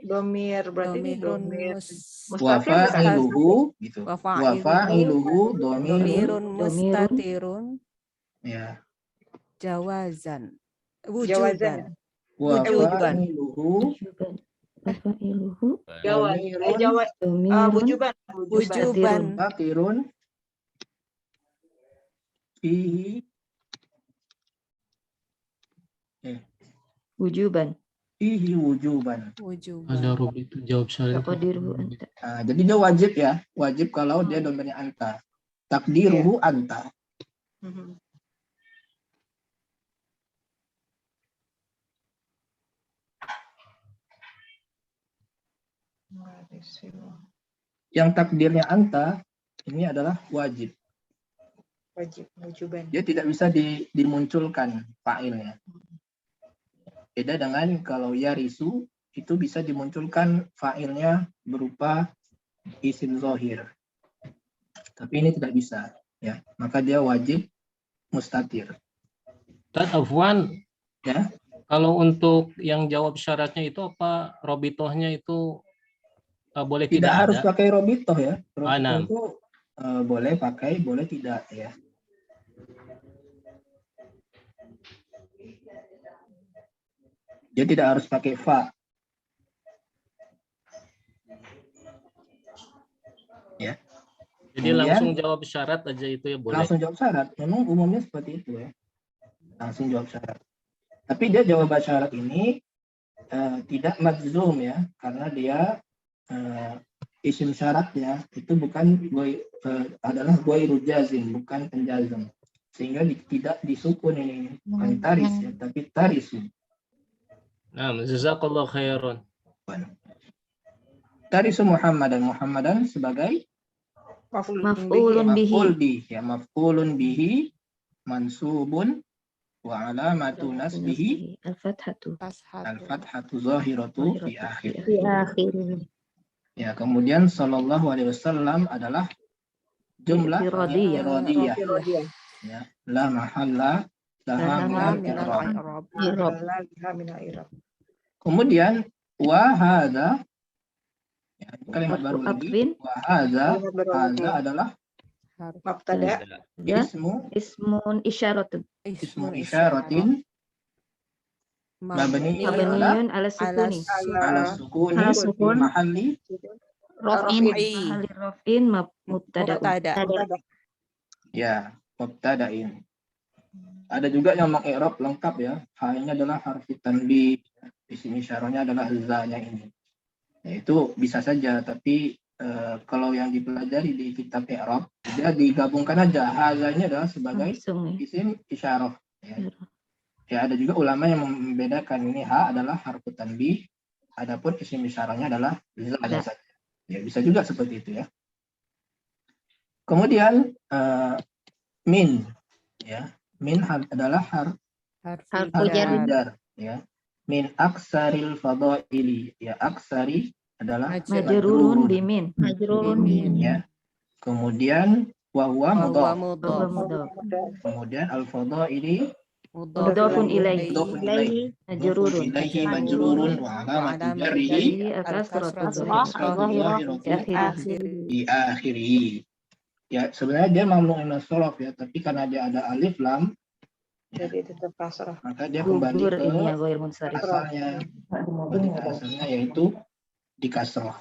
Domir berarti ini domir wafa'iluhu gitu. Wafa'iluhu domirun mustatirun. Ya. Jawazan. Jawazan. Wafa'iluhu wujuban. Takirun fihi Wujuban. Fihi wujuban. Ada rub itu jawab syarat. Nah, jadi dia wajib ya, wajib kalau dia domainnya anta. Takdiruhu anta. Yang takdirnya anta ini adalah wajib. Wajib, wujuban. Dia tidak bisa dimunculkan fa'ilnya. Beda dengan kalau yarisu itu bisa dimunculkan fa'ilnya berupa isim zahir. Tapi ini tidak bisa, ya. Maka dia wajib mustatir. Tad Afwan, ya. Kalau untuk yang jawab syaratnya itu apa robitohnya itu boleh tidak harus ada? pakai robitoh ya. Robitoh Anam. itu boleh pakai, boleh tidak ya. Dia tidak harus pakai fa. Ya. Jadi langsung jawab syarat aja itu ya boleh. Langsung jawab syarat. Memang umumnya seperti itu ya. Langsung jawab syarat. Tapi dia jawaban syarat ini tidak majzum ya, karena dia isim syaratnya itu bukan adalah ghairu jazim, bukan penjazm. Sehingga tidak disukun ini, bukan taris ya, tapi tarisu. Nah, jazakallahu khairan. Tarisu Muhammadan sebagai Maf'ulun bihi. Maf'ulun bihi mansubun wa alamatu nasbihi Al-fathatu. al-fathatu zahiratu fi akhir. Fi akhir. Ya, kemudian sallallahu alaihi wasallam adalah jumlah iradiyah. Ya, la mahalla laha min al-i'rab. Kemudian wa hadza, ya, kalimat baru lagi. Wa hadza adalah mubtada. Ismun isyaratin. Ismun isyaratin mabniun ala sukuni mahalli raf'in mubtada. Ya, mubtada'in. Ada juga yang mengi'rab lengkap ya. Hanya adalah harf tanbih. Isim isyarahnya adalah za-nya ini. Ya, itu bisa saja, tapi kalau yang dipelajari di kitab i'rab, dia digabungkan aja. Hazanya adalah sebagai isim isyarah. Ya, ada juga ulama yang membedakan ini ha adalah harf tanbih, adapun isim isyarahnya adalah za-nya saja. Ya, bisa juga seperti itu ya. Kemudian min, ya, min adalah harf jar, ya. Min aksaril fadaili, ya, aksari adalah majrurun bimin. Ya. Kemudian wa huwa mudhaf. Kemudian al fadaili mudhafun ilaihi majrurun wa alamatu jarrihi kasratu di akhirih. Ya, sebenarnya dia mamnu min as-sharaf ya, tapi karena dia ada alif lam jadi tetap kasrah. Maka dia kembali ke asalnya, yaitu di kasrah.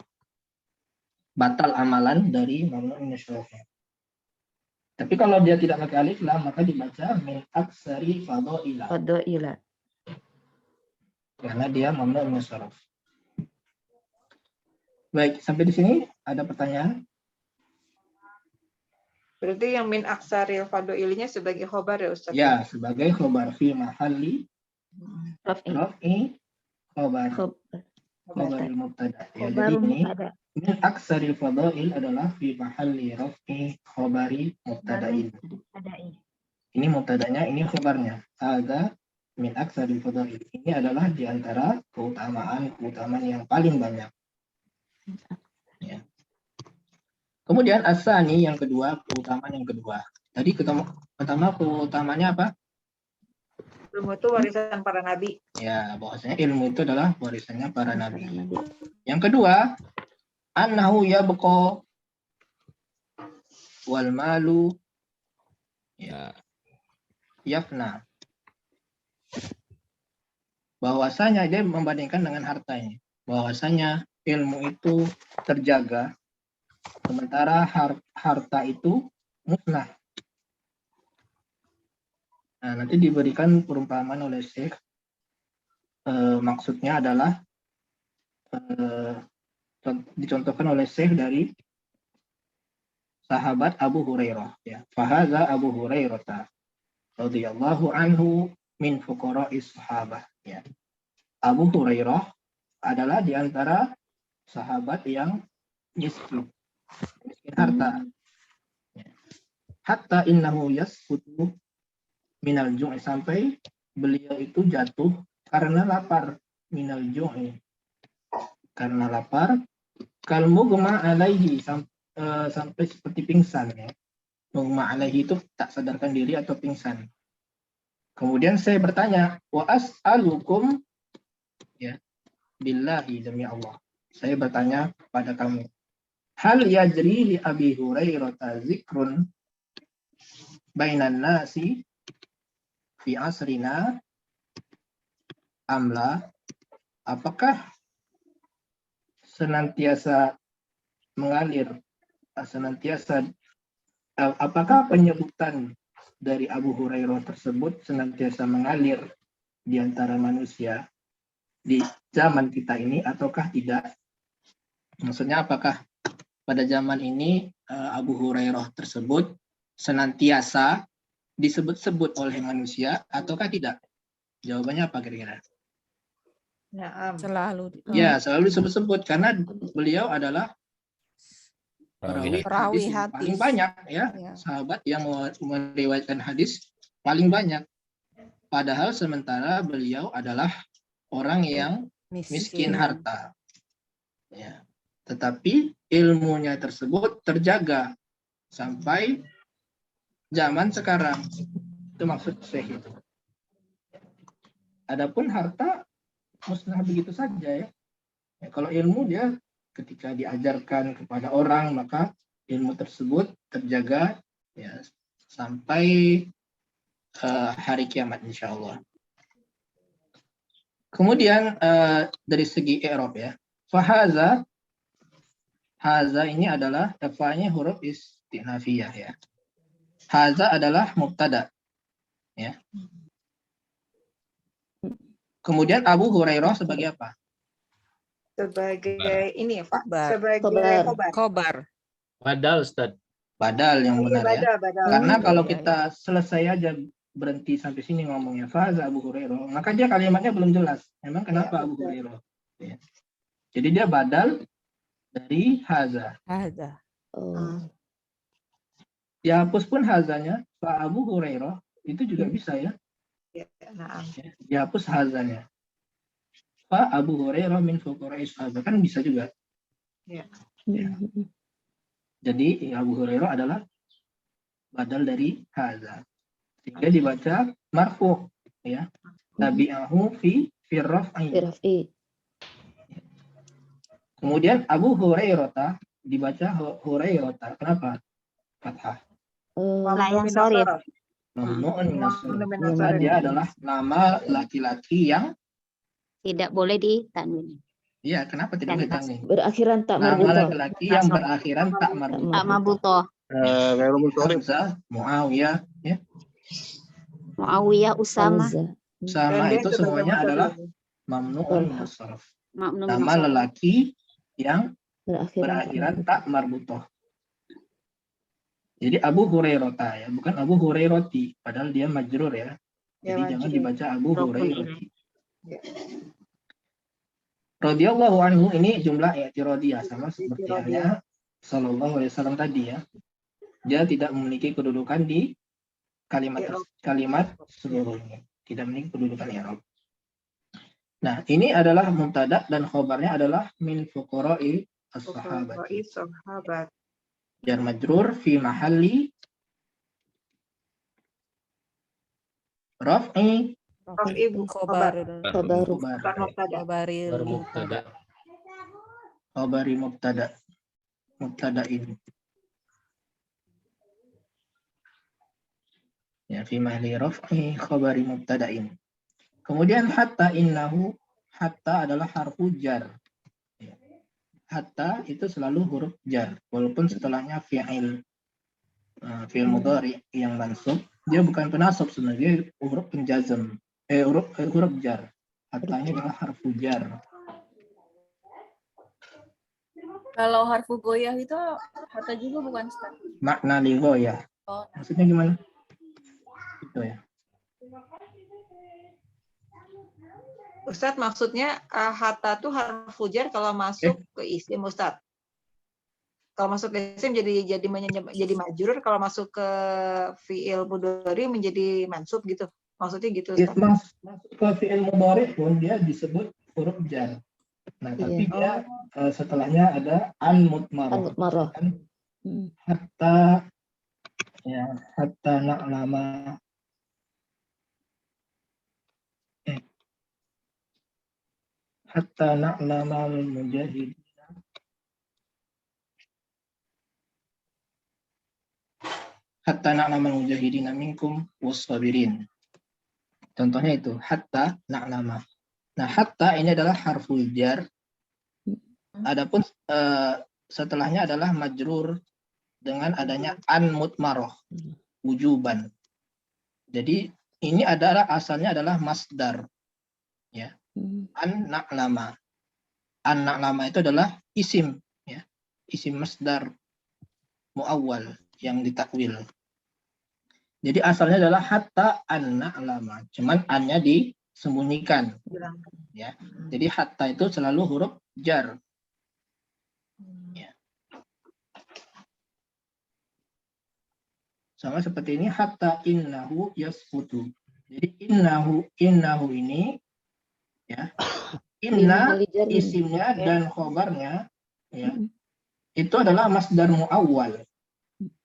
Batal amalan dari mamnu min as-sharaf. Tapi kalau dia tidak pakai alif lam, maka dibaca min aksari fadaila. Karena dia mamnu min as-sharaf. Baik, sampai di sini ada pertanyaan? Berarti yang min aksaril fadailinya sebagai khobar ya Ustaz? Ya, sebagai khobar fi mahalli raf'i khobar mubtada. Ya, jadi ini min aksaril fadail adalah fi mahalli raf'i khobari mubtada'in. Ini mubtadanya, ini khobarnya. Ada min aksaril fadail. Ini adalah di antara keutamaan yang paling banyak. Ya. Kemudian asani yang kedua, keutamaan yang kedua. Tadi pertama keutamanya apa? Ilmu itu warisan para nabi. Ya, bahwasanya ilmu itu adalah warisannya para nabi. Yang kedua, annahu yabqa wal malu ya yafna. Bahwasanya dia membandingkan dengan hartanya. Bahwasanya ilmu itu terjaga, sementara harta itu musnah. Nah, nanti diberikan perumpamaan oleh Syekh. Maksudnya adalah dicontohkan oleh Syekh dari sahabat Abu Hurairah. Ya. Fahaza Abu Hurairah radhiyallahu anhu min fuqara'is sahabah. Ya. Abu Hurairah adalah di antara sahabat yang miskin harta. Hatta innahu yasqutu minal ju'i, sampai beliau itu jatuh karena lapar, minal ju'i, karena lapar, kal mughma alaihi, sampai seperti pingsan ya. Mughma alaihi itu tak sadarkan diri atau pingsan. Kemudian saya bertanya, wa as'alukum, ya, billahi, demi Allah, saya bertanya kepada kamu, Hal yajri li Abi Hurairah zikrun bainan nasi fi asrina amla, apakah senantiasa mengalir, apakah penyebutan dari Abu Hurairah tersebut senantiasa mengalir di antara manusia di zaman kita ini ataukah tidak? Maksudnya apakah pada zaman ini Abu Hurairah tersebut senantiasa disebut-sebut oleh manusia ataukah tidak? Jawabannya apa kira-kira? Selalu. Ya, selalu disebut-sebut karena beliau adalah perawi Perawi hadis yang paling hadis. banyak ya, Ya. sahabat yang meriwayatkan hadis paling banyak. Padahal sementara beliau adalah orang yang miskin harta. Ya. Tetapi ilmunya tersebut terjaga sampai zaman sekarang. Itu maksud Syekh itu. Adapun harta musnah begitu saja ya. Ya, kalau ilmu dia ketika diajarkan kepada orang maka ilmu tersebut terjaga ya sampai hari kiamat insya Allah. Kemudian dari segi i'rab ya, fahaza, haza ini adalah fa-nya huruf istinafiyah ya. Haza adalah mubtada ya. Kemudian Abu Hurairah sebagai apa? Sebagai ini ya Pak, Khobar. sebagai khobar. Khobar. Badal, Ustaz. Badal yang benar ya. Badal. Karena kalau iya, kita selesai aja berhenti sampai sini ngomongnya faza Abu Hurairah, maka dia kalimatnya belum jelas. Memang kenapa Abu Hurairah? Ya. Jadi dia badal dari haza. Ada. Dihapus pun hazanya, Pak Abu Hurairah itu juga bisa ya. Ya, nah. Dihapus hazanya. Pak Abu Hurairah min fuqara'is sahabat kan bisa juga. Ya. Ya. Jadi Abu Hurairah adalah badal dari haza. Sehingga dibaca marfu ya. Tabi'ahu fi raf'i. Kemudian Abu Hurairah dibaca Hurairah. Kenapa? Fathah. Layan sorry. Mamnu'un karena dia adalah nama laki-laki yang tidak boleh ditanwin. iya, kenapa tidak boleh tanwin? Berakhiran tak Nama marbutoh. laki-laki yang berakhiran tak marbutoh. Tak marbutoh. Hamzah, Muawiyah, ya. Muawiyah, Usama. Sama itu semuanya adalah mamnu'un minas sharaf. Nama lelaki yang berakhiran tak marbutoh. Jadi Abu Hurairah ya, bukan Abu Hurairati, padahal dia majrur ya. Jadi jangan dibaca Abu Hurairati. Radhiyallahu anhu ini jumlah i'tiradiyah sama seperti halnya sallallahu alaihi wasallam tadi ya. Dia tidak memiliki kedudukan di kalimat seluruhnya. Tidak memiliki kedudukan i'rab. Nah, ini adalah mubtada dan khobarnya adalah min fuqara'i as-sahabati. Jar majrur fi mahalli raf'i khabari mubtada'in. Ya, fi mahalli raf'i khabari mubtada'in. Kemudian hatta innahu, hatta adalah harfu jar. Hatta itu selalu huruf jar, walaupun setelahnya fi'il mudhari yang mansub, dia bukan penasab sebenarnya, huruf penjazm, huruf jar. Hatta ini adalah harfu jar. Kalau harfu goyah itu hatta juga bukan Ustaz? Makna li goyah. Oh. Maksudnya gimana? Itu ya. Ustadz, maksudnya hatta tuh harfu jar kalau masuk ke isim Ustadz. Kalau masuk ke isim jadi majrur, kalau masuk ke fi'il mudhari menjadi mansub gitu. Maksudnya gitu Ustadz. Masuk ke fi'il mudhari pun dia disebut huruf jar. Nah, tapi dia setelahnya ada an-mudmarah. Hatta ya, hatta na'lama hatta na'lamal mujahidin hatta na'lamal mujahidina minkum was-sabirin. Contohnya itu hatta na'lama. Nah, hatta ini adalah harful jar. Adapun setelahnya adalah majrur dengan adanya an mutmaroh, wujuban. Jadi ini adalah asalnya adalah masdar, ya. An na'lama. An na'lama itu adalah isim, ya. Isim masdar muawwal yang ditakwil. Jadi asalnya adalah hatta an na'lama, cuman annya disembunyikan, ya. Jadi hatta itu selalu huruf jar. Ya. Sama seperti ini hatta innahu yasqutu. Jadi innahu ini, ya, inna isimnya dan khobarnya, ya, itu adalah masdar muawwal,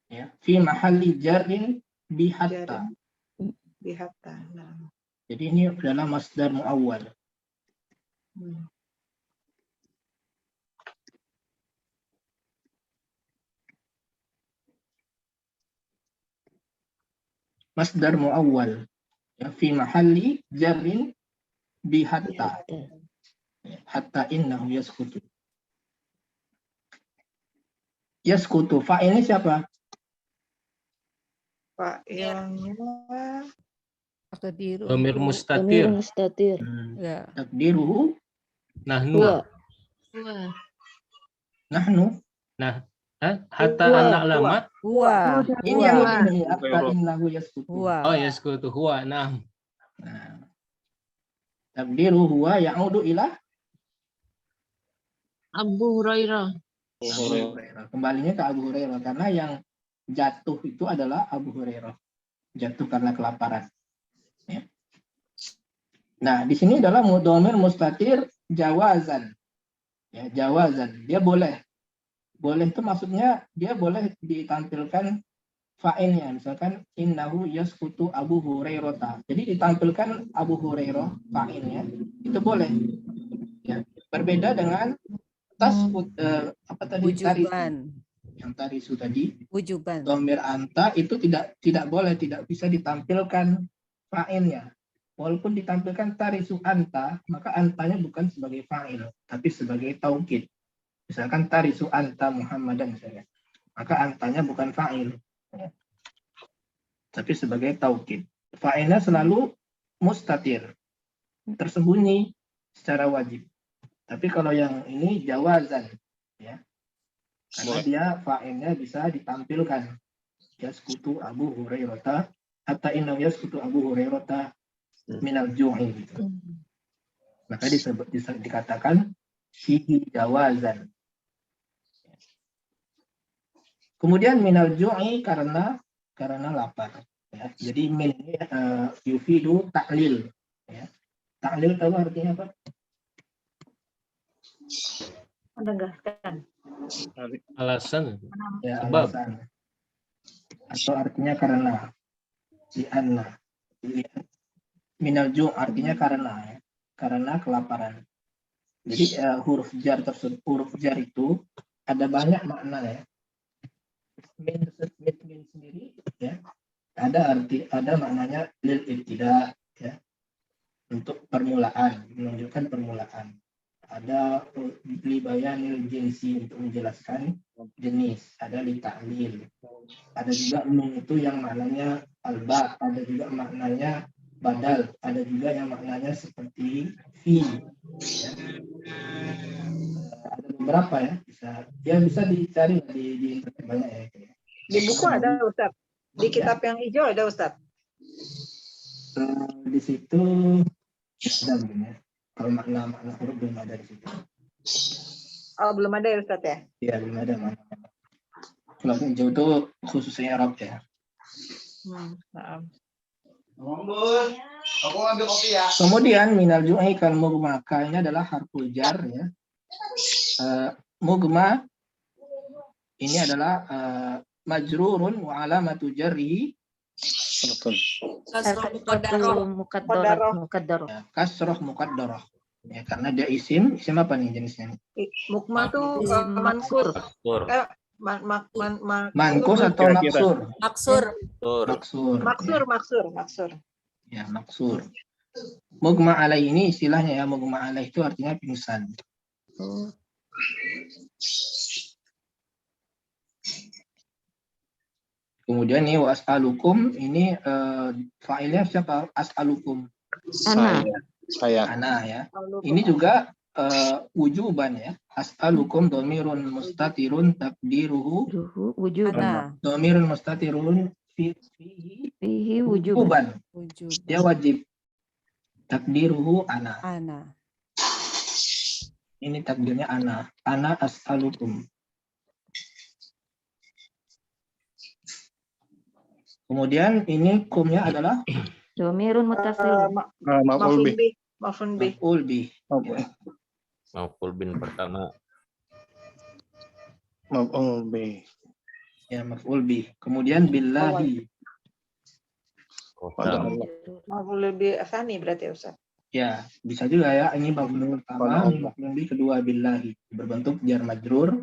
ya, fi mahalli jarrin bihatta. Bihatta. Nah. Jadi ini adalah masdar muawwal. Masdar muawwal, ya, fi mahalli jarrin bihatta. Hatta innahu yaskutu. Yaskutu, fa'ilnya siapa? Fa'ilnya Taqdiru. Dhamir mustatir. Mustatir. Ya. Takdiruhu Nahnu. nahnu. Hatta an na'lama. Huwa. Ini yang ini hatta innahu yaskutu. Huwa. Oh, yaskutu huwa. Nah. Nah, takdiru huwa ya'udu ila Abu Hurairah. Kembalinya ke Abu Hurairah karena yang jatuh itu adalah Abu Hurairah. Jatuh karena kelaparan. Ya. Nah, di sini adalah dhamir mustatir jawazan. Ya, jawazan. Dia boleh. Boleh itu maksudnya dia boleh ditampilkan fa'ilnya. Misalkan innahu yaskutu Abu Hurairah. Jadi ditampilkan Abu Hurairah fa'ilnya itu boleh. Ya. Berbeda dengan tasfut apa tadi tarisu. Yang tarisu tadi. Wujuban. Dhamir anta itu tidak boleh, tidak bisa ditampilkan fa'ilnya. Walaupun ditampilkan tarisu anta, maka antanya bukan sebagai fa'il, tapi sebagai taukid. Misalkan tarisu anta Muhammadan misalnya. Maka antanya bukan fa'il, ya, tapi sebagai taukid. Fa'ilnya selalu mustatir, tersembunyi secara wajib. Tapi kalau yang ini jawazan, ya, karena dia fa'ilnya bisa ditampilkan. Yaskutu Abu Hurairah, hatta innahu yaskutu Abu Hurairah minal ju'i. Gitu. Maka dikatakan fihi jawazan. Kemudian minal ju'i karena lapar. Ya. Jadi min ini yufidu ta'lil. Ya. Ta'lil tahu artinya apa? menegaskan. Alasan. Ya, Sebab. alasan. Atau artinya karena. Li'anna. Minal ju' artinya karena, ya. Karena kelaparan. Jadi huruf jar tersebut, huruf jar itu ada banyak makna, ya. Min sendiri, ya. Ada maknanya lil ibtida, ya. Untuk permulaan, menunjukkan permulaan. Ada li bayanil jinsi untuk menjelaskan jenis, ada li ta'lil. Ada juga min itu yang maknanya alba, ada juga maknanya badal, ada juga yang maknanya seperti fi. Ya. Ada beberapa, ya, bisa dicari di internet banyak, ya. Di buku ada Ustaz. Di kitab yang hijau ada Ustaz. Di situ ada mungkin, ya. Kalau makna huruf belum ada di situ. Oh, belum ada ya Ustaz ya? Iya, belum ada makna. Kalau hijau itu khususnya Arab, ya. Maaf. Aku ambil kopi, ya. Kemudian minal ju'i kal mugma, ini adalah harful jar, ya. Mugma ini adalah majrurun wa alamatu jarrihi kasroh muqaddarah. Ya, karena dia isim apa nih jenisnya nih? Mukma tuh mansur. Mankus atau maksur? Maksur. Maksur. Ya, maksur. Mugma alaih ini istilahnya ya, mugma alaih itu artinya pingsan. Kemudian nih was'alukum ini fa'ilnya siapa? As'alukum. Saya. Ana ya. Ini juga wujuban ya. As'alukum domirun mustatirun takdiruhu Ana. domirun mustatirun fihi wujuban. Dia wajib. Takdiruhu ana. Ini takdirnya ana. Ana as'alukum. Kemudian ini kumnya adalah Domirun mutasil. maf'ul bih. Maf'ul bin pertama. Maf'ul bih. Ya, maf'ul bih. Kemudian billahi. Maf'ul bih tsani berarti Ustaz. Ya, bisa juga ya. Ini maf'ul pertama, ini maf'ul bih kedua billahi. Berbentuk jar majrur.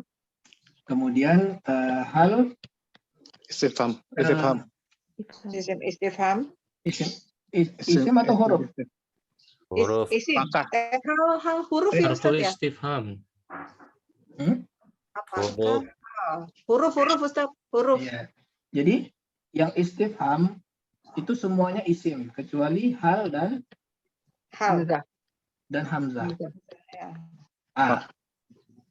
Kemudian hal Istifham. Istifham. Isim atau huruf? Huruf. Isim. Hal huruf ya Ustaz ya? Istifham. Huruf. Huruf Ustaz, huruf. Ya. Jadi yang istifham itu semuanya isim kecuali hal dan hamzah. Ya. A.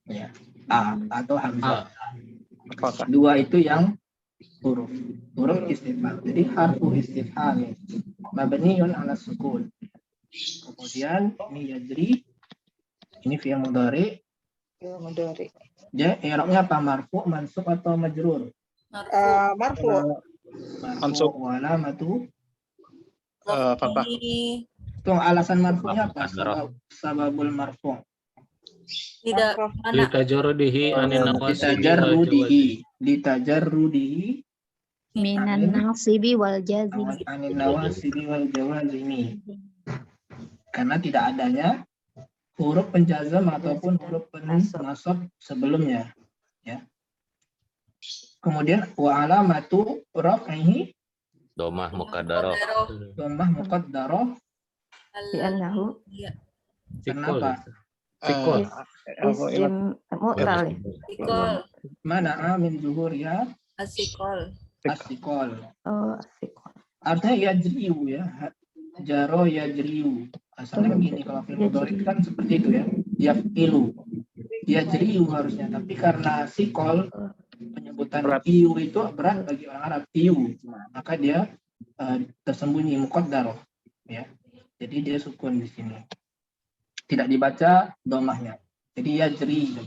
Ya. A atau hamzah. Dua itu yang huruf istifham. Jadi harfu istifham mabniun ala sukun. Kemudian ini yajri, ini fi'il mudhari. Dia i'rabnya apa? Marfu, mansub atau majrur? Marfu. Mansub. Wa alamatu Fathah. itu alasan marfu'nya apa? Sababul marfu'. Tidak mana? Litajarrudihi minan nasibi wal jazim. Anin nawasibi wal jawazimi. Karena tidak adanya huruf penjazam ataupun huruf penasab sebelumnya, ya. Kemudian wa alamatu raf'ihi Domah muqaddarah. Li'annahu. Kenapa? Isim mu'tal. Mana min zuhuriha Asikol. Oh, asikol. Artinya yajriu ya. Jaro yajriu. Asalnya begini, kalau fi'il mudhari kan seperti itu ya. Yaf'ilu. Yajriu harusnya, tapi karena sikol penyebutan iu itu berat bagi orang Arab, iu, maka dia tersembunyi muqaddar ya. Jadi dia sukun di sini. Tidak dibaca domahnya. Jadi yajri.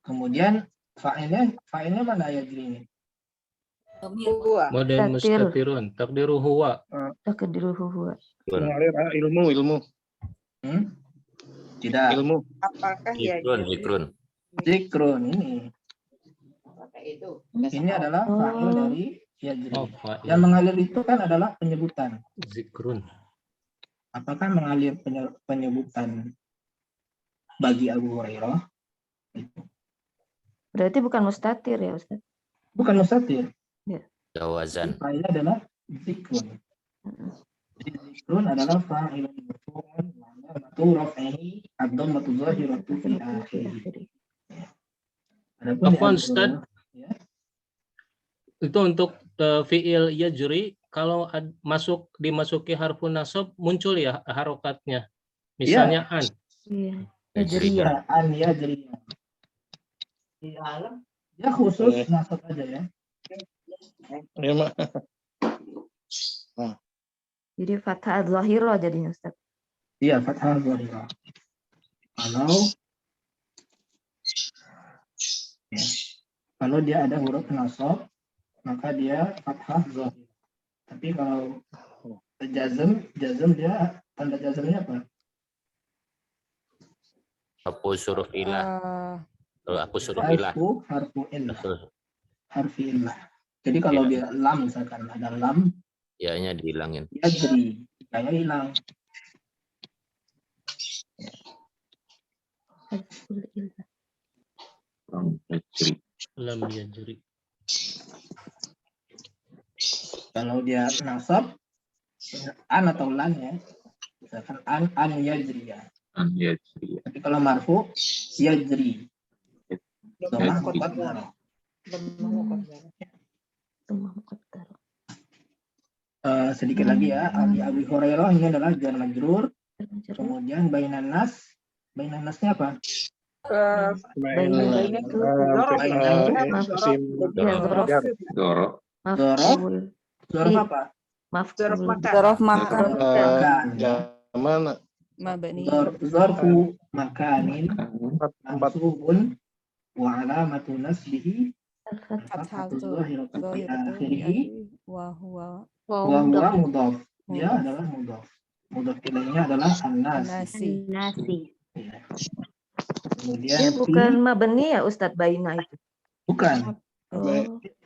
Kemudian fa'ilnya mana yajri ini? Model mustatirun. Takdiru huwa. Ilmu. Tidak. Ilmu. Apakah ya? Zikrun ini. Ini adalah fa'il dari yajri. Yang mengalir itu kan adalah penyebutan. Zikrun. Apakah mengalir penyebutan bagi Abu Hurairah? Berarti bukan mustatir ya Ustaz? Bukan mustatir. Ya. Jawazan. Fa'ilnya adalah zikrun. Jadi zikrun adalah fa'ilun marfu'un wa alamatu raf'ihi ad-dhammatu dhahiratu fi akhirih. Afwan Ustaz. Itu untuk fi'il yajri, kalau dimasuki harfun nasab muncul ya harokatnya. Misalnya an. Yajriyah. An yajriyah. Di alam ya khusus nasab aja ya. Ya, Mak. Jadi fathah zahirah jadinya Ustaz. Iya, fathah zahirah. Kalau dia ada huruf nasab, maka dia fathah zahirah. Tapi kalau jazm dia tanda jazmnya apa? Hapus huruf ilah. Hapus huruf ilah. Harfu illah. Harfi illah. Jadi kalau dia lam misalkan ada lam, ya-nya dihilangin. Yajri, kayak hilang. Lam yajri. Kalau dia nasab an atau lan ya. Misalkan an yajri ya. Yajri. Tapi kalau marfu yajri. Domah Yajri. muqaddar. Sedikit lagi ya, Abi Hurairah ini adalah jar majrur. Kemudian bainan nasnya apa? Bainan itu zorof ya. Doro. Zorof apa? Zorof makan. Zorof makan. Mana? Mabni. Zorfu makanin mansubun wa alamatu nasbihi Fathatu zahiratu fi zahiratu akhirih wa huwa wa huwa mudhaf. Dia adalah mudhaf. Mudhaf ilaihnya adalah an-nas. nasi. Nasi. Ya. Kemudian Dia fi bukan mabni ya Ustadz Baina itu. bukan Oh,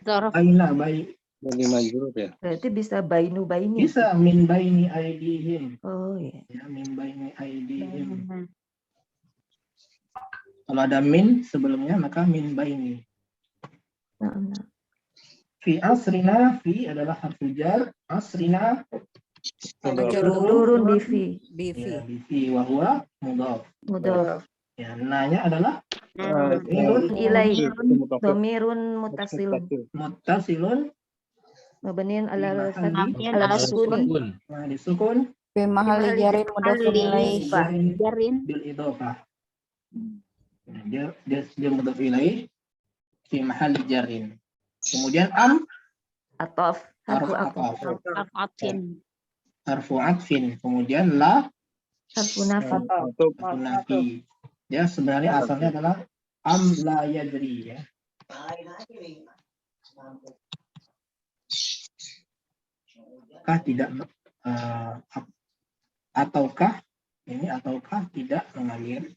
Zorof. baina bai Bani majrur ya. berarti bisa bainu baini. bisa min baini aidihim Oh iya. ya min baini aidihim. Kalau ada min sebelumnya maka min baini. Nah. Fi asrina, fi adalah harfu jar, asrina Turun di fi. ya, di fi wa huwa mudhaf. Mudhaf. Ya, nanya adalah Domirun ilai. Domirun mutasilun. muttasilun Mabniin ala Mabniin ala ala sukuni. nah disukun Fi mahali jarin mudhafun ilaih. Jarin. bil idhofah. Nah, dia mudhaf ilaih fi mahal jarin. Kemudian Atof. Harfu atof. Afatin. harfu atfin. Kemudian la Harfu nafi. harfu nafi. Ya sebenarnya asalnya adalah la yadri ya. Kah tidak ataukah tidak mengalir.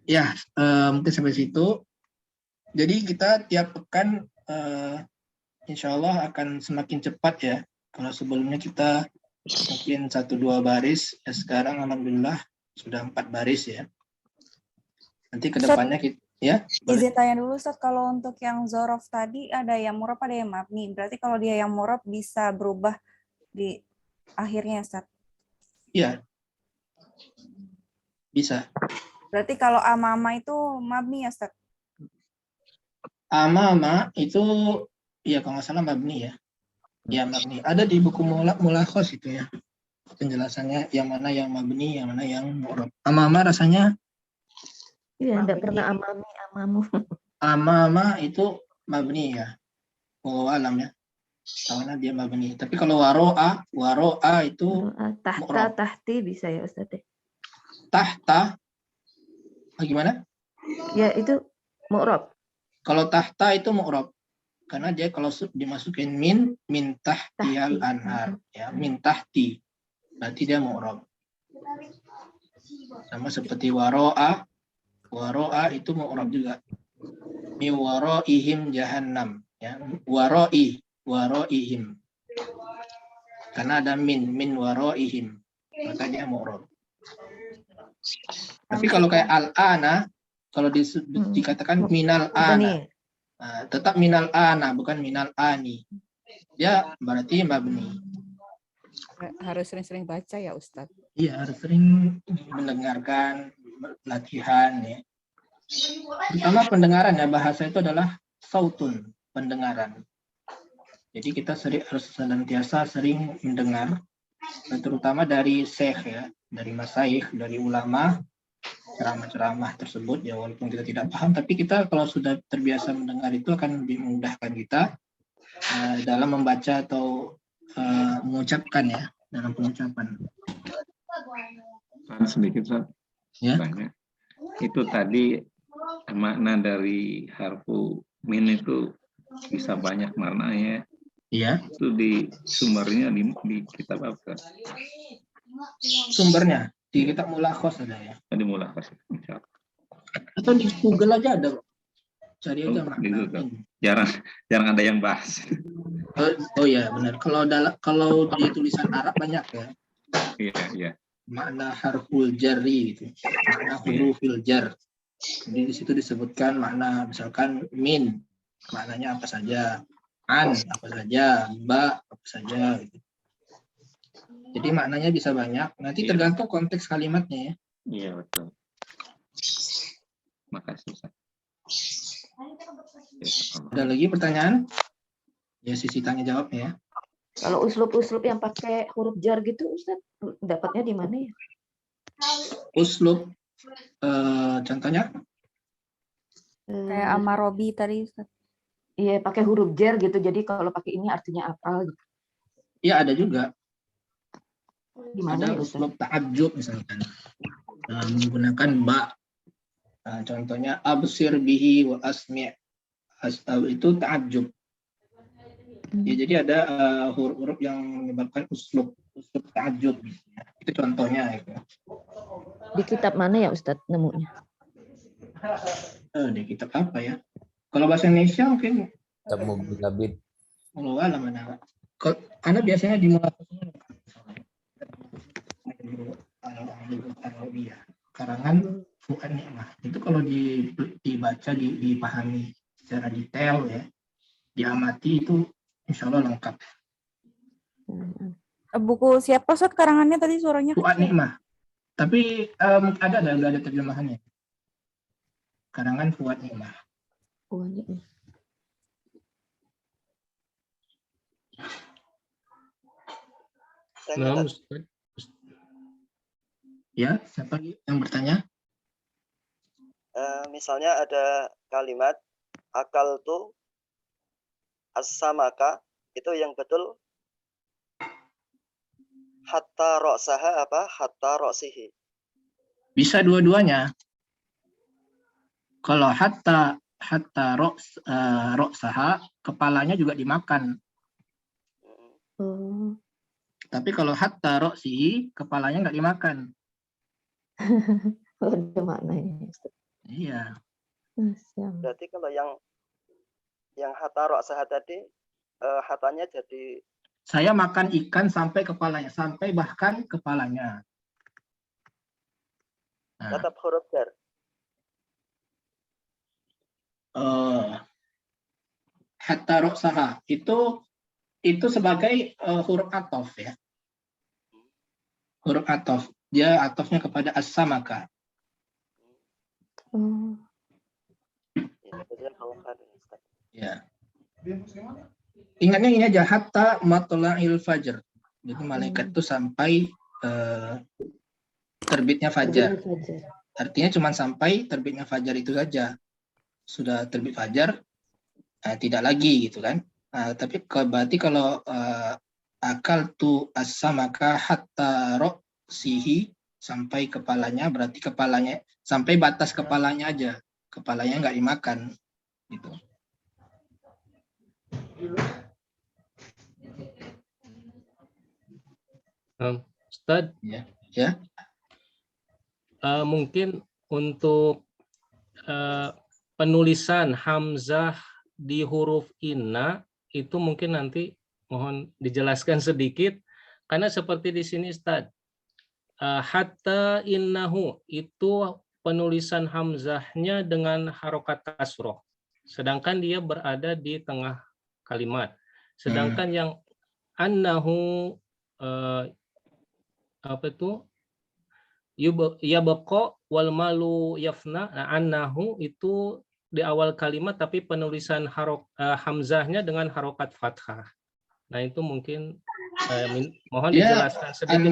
Ya, mungkin sampai situ. Jadi kita tiap pekan insya Allah akan semakin cepat ya. Kalau sebelumnya kita mungkin 1-2 baris, ya sekarang alhamdulillah sudah 4 baris ya. Nanti kedepannya kita ya. Izin tanya dulu Ustaz, kalau untuk yang zorof tadi ada yang murab ada yang mabni. Berarti kalau dia yang murab bisa berubah di akhirnya Ustaz. Iya. Bisa. Berarti kalau amama itu mabni ya Ustaz? Amama itu ya kalau nggak salah mabni ya. Ya mabni. Ada di buku mulakhos itu ya. Penjelasannya yang mana yang mabni, yang mana yang mu'rab. Amama rasanya Iya, enggak pernah amamu. amama itu mabni ya. Wallahu alam ya. Karena dia mabni. Tapi kalau waro'a itu Tahta, mu'rab. tahti bisa ya Ustaz. Tahta gimana? Ya itu mu'rab. Kalau tahta itu mu'rab. Karena dia kalau dimasukin min tahtiyal anhar ya, min tahti. Berarti dia mu'rab. Sama seperti waro'a itu mu'rab juga. Mi waro'ihim jahannam ya. Waro'ihim. Karena ada min waro'ihim. Maka dia mu'rab. Tapi kalau kayak al-ana, kalau dikatakan minal ana, tetap minal ana, bukan minal ani. Ya berarti mabni. Harus sering-sering baca ya Ustadz. Iya, harus sering mendengarkan, latihan ya. Pertama pendengaran ya, bahasa itu adalah sautun, pendengaran. Jadi kita harus senantiasa sering mendengar, terutama dari syekh ya, dari masyayikh, dari ulama, ceramah-ceramah tersebut ya, walaupun kita tidak paham, tapi kita kalau sudah terbiasa mendengar itu akan lebih memudahkan kita dalam membaca atau mengucapkan ya, dalam pengucapan. Sedikit ya. Banyak. Itu tadi makna dari harfu min itu bisa banyak maknanya. Iya. Itu di sumbernya di kitab apa? Sumbernya di kitab Mulakhos ada ya. Di Mulakhos. Atau di Google aja ada. Cari aja makna. Jarang ada yang bahas. Oh ya benar. Kalau di tulisan Arab banyak ya. Iya. Makna harful jarri gitu. Makna hurufil jar. Jadi di situ disebutkan makna, misalkan min, maknanya apa saja, an apa saja, ba apa saja. Gitu. Jadi maknanya bisa banyak. Nanti tergantung konteks kalimatnya ya. Iya betul. Makasih Ustaz. Ada lagi pertanyaan? Ya sisi tanya jawabnya ya. Kalau uslub-uslub yang pakai huruf jar gitu, Ustaz, dapatnya di mana ya? Uslub, contohnya? Kayak Amarobi tadi, Ustaz. Iya, pakai huruf jar gitu. Jadi kalau pakai ini artinya apa? Gitu. Iya ada juga. Gimana Ada ya, Ustaz? uslub ta'ajub misalkan. Menggunakan ba. Contohnya absir bihi wa asmi'. Itu ta'ajub. Ya, jadi ada huruf-huruf yang menyebabkan uslub ta'ajub. Itu contohnya. Gitu. Di kitab mana ya Ustaz nemunya? Di kitab apa ya? Kalau bahasa Indonesia mungkin Kitab Mughni Labid. Allah alam mana. Karena biasanya dimulai karangan Fuad Nikmah. Itu kalau dibaca, dipahami secara detail ya, diamati itu insya Allah lengkap. Buku siapa Ustaz karangannya tadi suaranya Fuad kecil? Nikmah. Tapi ada terjemahannya. Karangan Fuad Nikmah. Fuad Nikmah. Nah, ya, siapa yang bertanya? Misalnya ada kalimat akal tu as-samaka, itu yang betul hatta ra'saha apa hatta ra'sihi. Bisa dua-duanya. Kalau hatta ra'saha, kepalanya juga dimakan. Tapi kalau hatta ra'sihi, kepalanya nggak dimakan. Ada maknanya. Iya. Berarti kalau yang hatta ra'saha tadi, hatanya jadi saya makan ikan sampai kepalanya, sampai bahkan kepalanya. Nah, tetap huruf jar. Hatta ra'saha itu sebagai huruf atof ya. Huruf atof. Dia atofnya kepada as-samaka. Ya. Ingatnya ini aja, hatta matla'il fajr. Jadi malaikat itu sampai terbitnya fajar. Artinya cuma sampai terbitnya fajar itu saja. Sudah terbit fajar, tidak lagi gitu kan. Tapi berarti kalau akal tu as-samaka hatta ra'sihi, sampai kepalanya, berarti kepalanya sampai batas kepalanya aja. Kepalanya nggak dimakan gitu. Ustaz, ya. Mungkin untuk penulisan hamzah di huruf inna itu mungkin nanti mohon dijelaskan sedikit, karena seperti di sini Ustaz, hatta innahu itu penulisan hamzahnya dengan harokat kasroh, sedangkan dia berada di tengah kalimat. Sedangkan yang annahu apa itu yabqa wal malu yafna, annahu itu di awal kalimat tapi penulisan hamzahnya dengan harokat fathah. Nah itu mungkin mohon dijelaskan sedikit.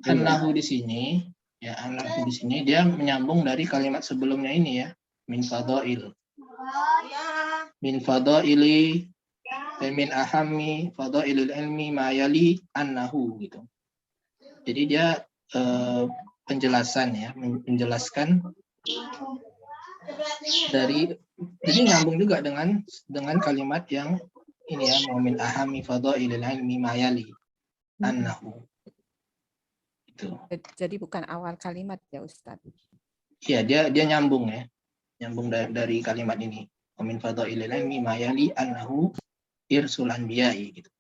Annahu di sini ya, annahu di sini dia menyambung dari kalimat sebelumnya ini ya, min fadail. Min fadaili min ahammi fadailil ilmi ma yali annahu gitu. Jadi dia penjelasan ya, menjelaskan dari, jadi nyambung juga dengan kalimat yang ini ya, min ahammi fadailil ilmi ma yali annahu. Itu. Jadi bukan awal kalimat ya Ustaz. Iya, dia nyambung ya. Nyambung dari kalimat ini. Min fadailil ilmi ma yali annahu irsul anbiya'i gitu.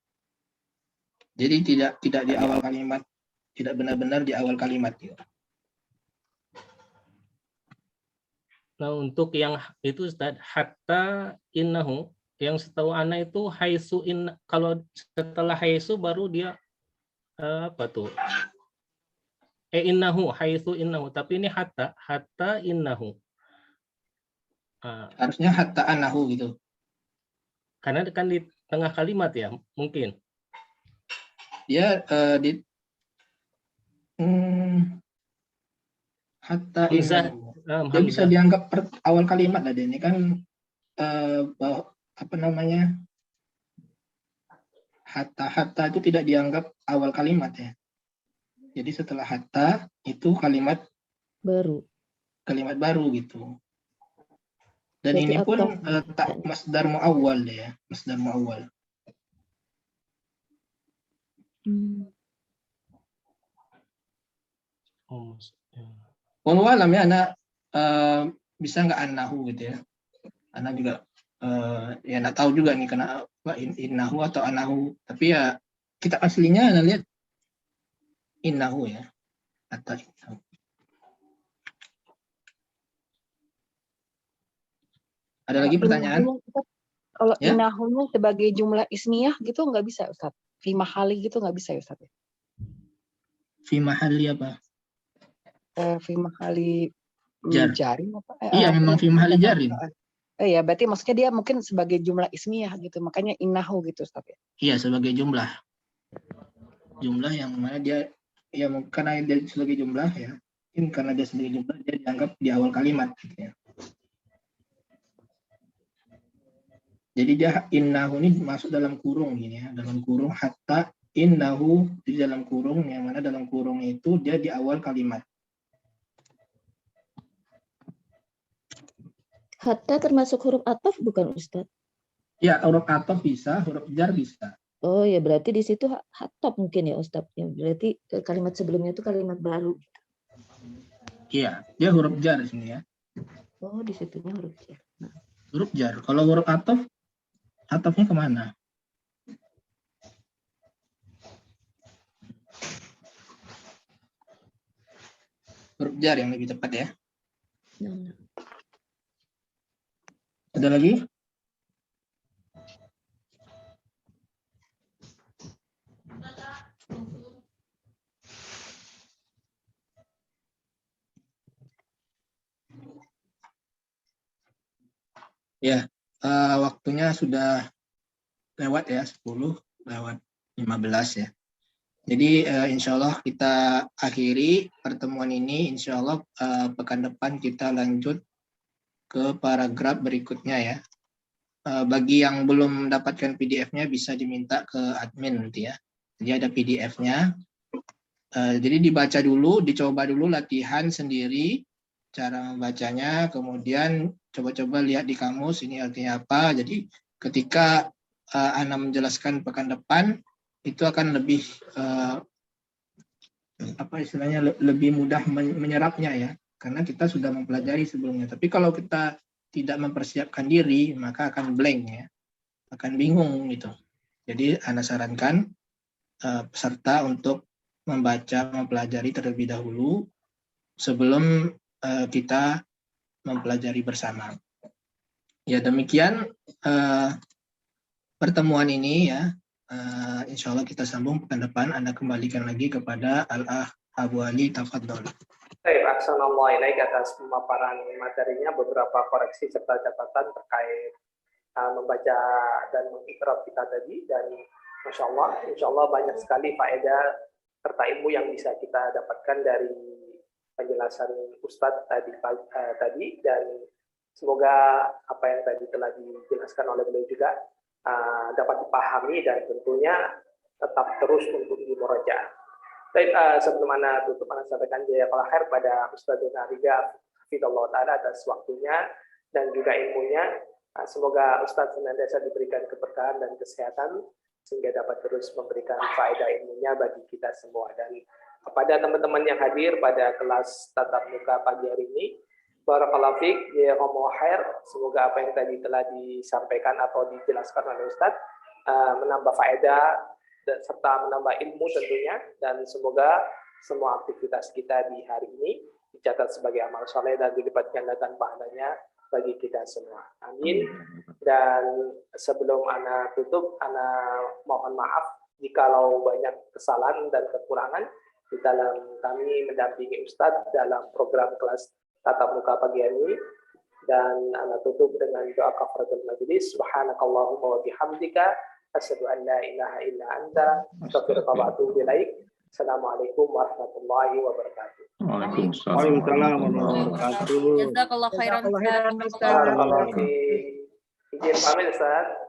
Jadi tidak di awal kalimat, tidak benar-benar di awal kalimat gitu. Nah, untuk yang itu Ustaz, hatta innahu, yang setahu ana itu haitsu in, kalau setelah haitsu baru dia apa tuh? Innahu, haitsu innahu, tapi ini hatta innahu. Harusnya hatta anahu gitu. Karena kan di tengah kalimat ya, mungkin. Ya di hatta innahu. Dia bisa dianggap awal kalimat lah dia. Ini kan apa namanya? Hatta itu tidak dianggap awal kalimat ya. Jadi setelah hatta itu kalimat baru gitu. Dan berarti ini pun tak masdar muawwal ya, masdar muawwal. Wallahu alam ya, anak bisa nggak anahu gitu ya. Anak juga ya nggak tahu juga nih kena innahu atau anahu. Tapi ya kitab aslinya anak lihat innahu ya, atau innahu. Ada lagi pertanyaan? Kalau innahunya sebagai jumlah ismiyah gitu nggak bisa Ustaz? Fi mahali gitu nggak bisa Ustaz? Fi mahali apa? Fi mahali jarin apa? Iya memang fi mahali jarin. Ya berarti maksudnya dia mungkin sebagai jumlah ismiyah gitu, makanya innahu gitu Ustaz ya? Iya sebagai jumlah yang mana dia ya karena dia sebagai jumlah ya, mungkin karena dia sebagai jumlah dia dianggap di awal kalimat gitu ya. Jadi dia innahu ini masuk dalam kurung gini ya, dalam kurung hatta innahu di dalam kurung, yang mana dalam kurung itu dia di awal kalimat. Hatta termasuk huruf ataf bukan Ustaz? Ya, huruf ataf bisa, huruf jar bisa. Oh ya berarti di situ hatop mungkin ya Ustaz. Ya, berarti kalimat sebelumnya itu kalimat baru. Iya, dia huruf jar di sini ya. Oh di situnya huruf jar. Nah. Huruf jar. Kalau huruf ataf, atafnya kemana? Huruf jar yang lebih tepat ya. Ada lagi? Ya, waktunya sudah lewat ya, 10 lewat 15 ya. Jadi insya Allah kita akhiri pertemuan ini. Insya Allah pekan depan kita lanjut ke paragraf berikutnya ya. Bagi yang belum mendapatkan PDF-nya bisa diminta ke admin nanti ya. Jadi ada PDF-nya. Jadi dibaca dulu, dicoba dulu latihan sendiri cara membacanya, kemudian coba-coba lihat di kamus ini artinya apa. Jadi ketika Ana menjelaskan pekan depan itu akan lebih apa istilahnya lebih mudah menyerapnya ya, karena kita sudah mempelajari sebelumnya. Tapi kalau kita tidak mempersiapkan diri maka akan blank ya, akan bingung gitu. Jadi Ana sarankan peserta untuk membaca, mempelajari terlebih dahulu sebelum kita mempelajari bersama. Ya demikian pertemuan ini ya. Insya Allah kita sambung pekan depan. Anda kembalikan lagi kepada Al-Akh Abu Ali, tafadhol. Baik, Ahsanallahu ilaik atas pemaparan materinya, beberapa koreksi serta catatan terkait membaca dan mengikrab kita tadi, dan Masya Allah, insya Allah banyak sekali faedah serta ilmu yang bisa kita dapatkan dari penjelasan Ustadz tadi, dan semoga apa yang tadi telah dijelaskan oleh beliau juga dapat dipahami dan tentunya tetap terus untuk dimurajaah. Baik, sebelum Ana tutup, Ana sampaikan jazakallahu khair pada Ustadz Riga hafizallahu taala atas waktunya dan juga ilmunya. Semoga Ustadz senantiasa diberikan keberkahan dan kesehatan sehingga dapat terus memberikan faedah ilmunya bagi kita semua. Dan kepada teman-teman yang hadir pada kelas tatap muka pagi hari ini, barakallahu fiik, jazakumullah khair. Semoga apa yang tadi telah disampaikan atau dijelaskan oleh Ustadz menambah faedah serta menambah ilmu tentunya, dan semoga semua aktivitas kita di hari ini dicatat sebagai amal soleh dan dilipat gandakan pahalanya bagi kita semua. Amin. Dan sebelum Ana tutup, Ana mohon maaf jikalau banyak kesalahan dan kekurangan di dalam kami mendampingi Ustadz dalam program kelas tatap muka pagi ini. Dan Ana tutup dengan doa kafaratul majlis. Subhanakallahumma wa bihamdika asyhadu an la ilaha illa anta astaghfiruka wa atubu ilaik. Assalamualaikum warahmatullahi wabarakatuh. Waalaikumsalam warahmatullahi wabarakatuh. Jazakallah khairan Ustaz. Barakallahu fiik. Izin pamit Ustaz.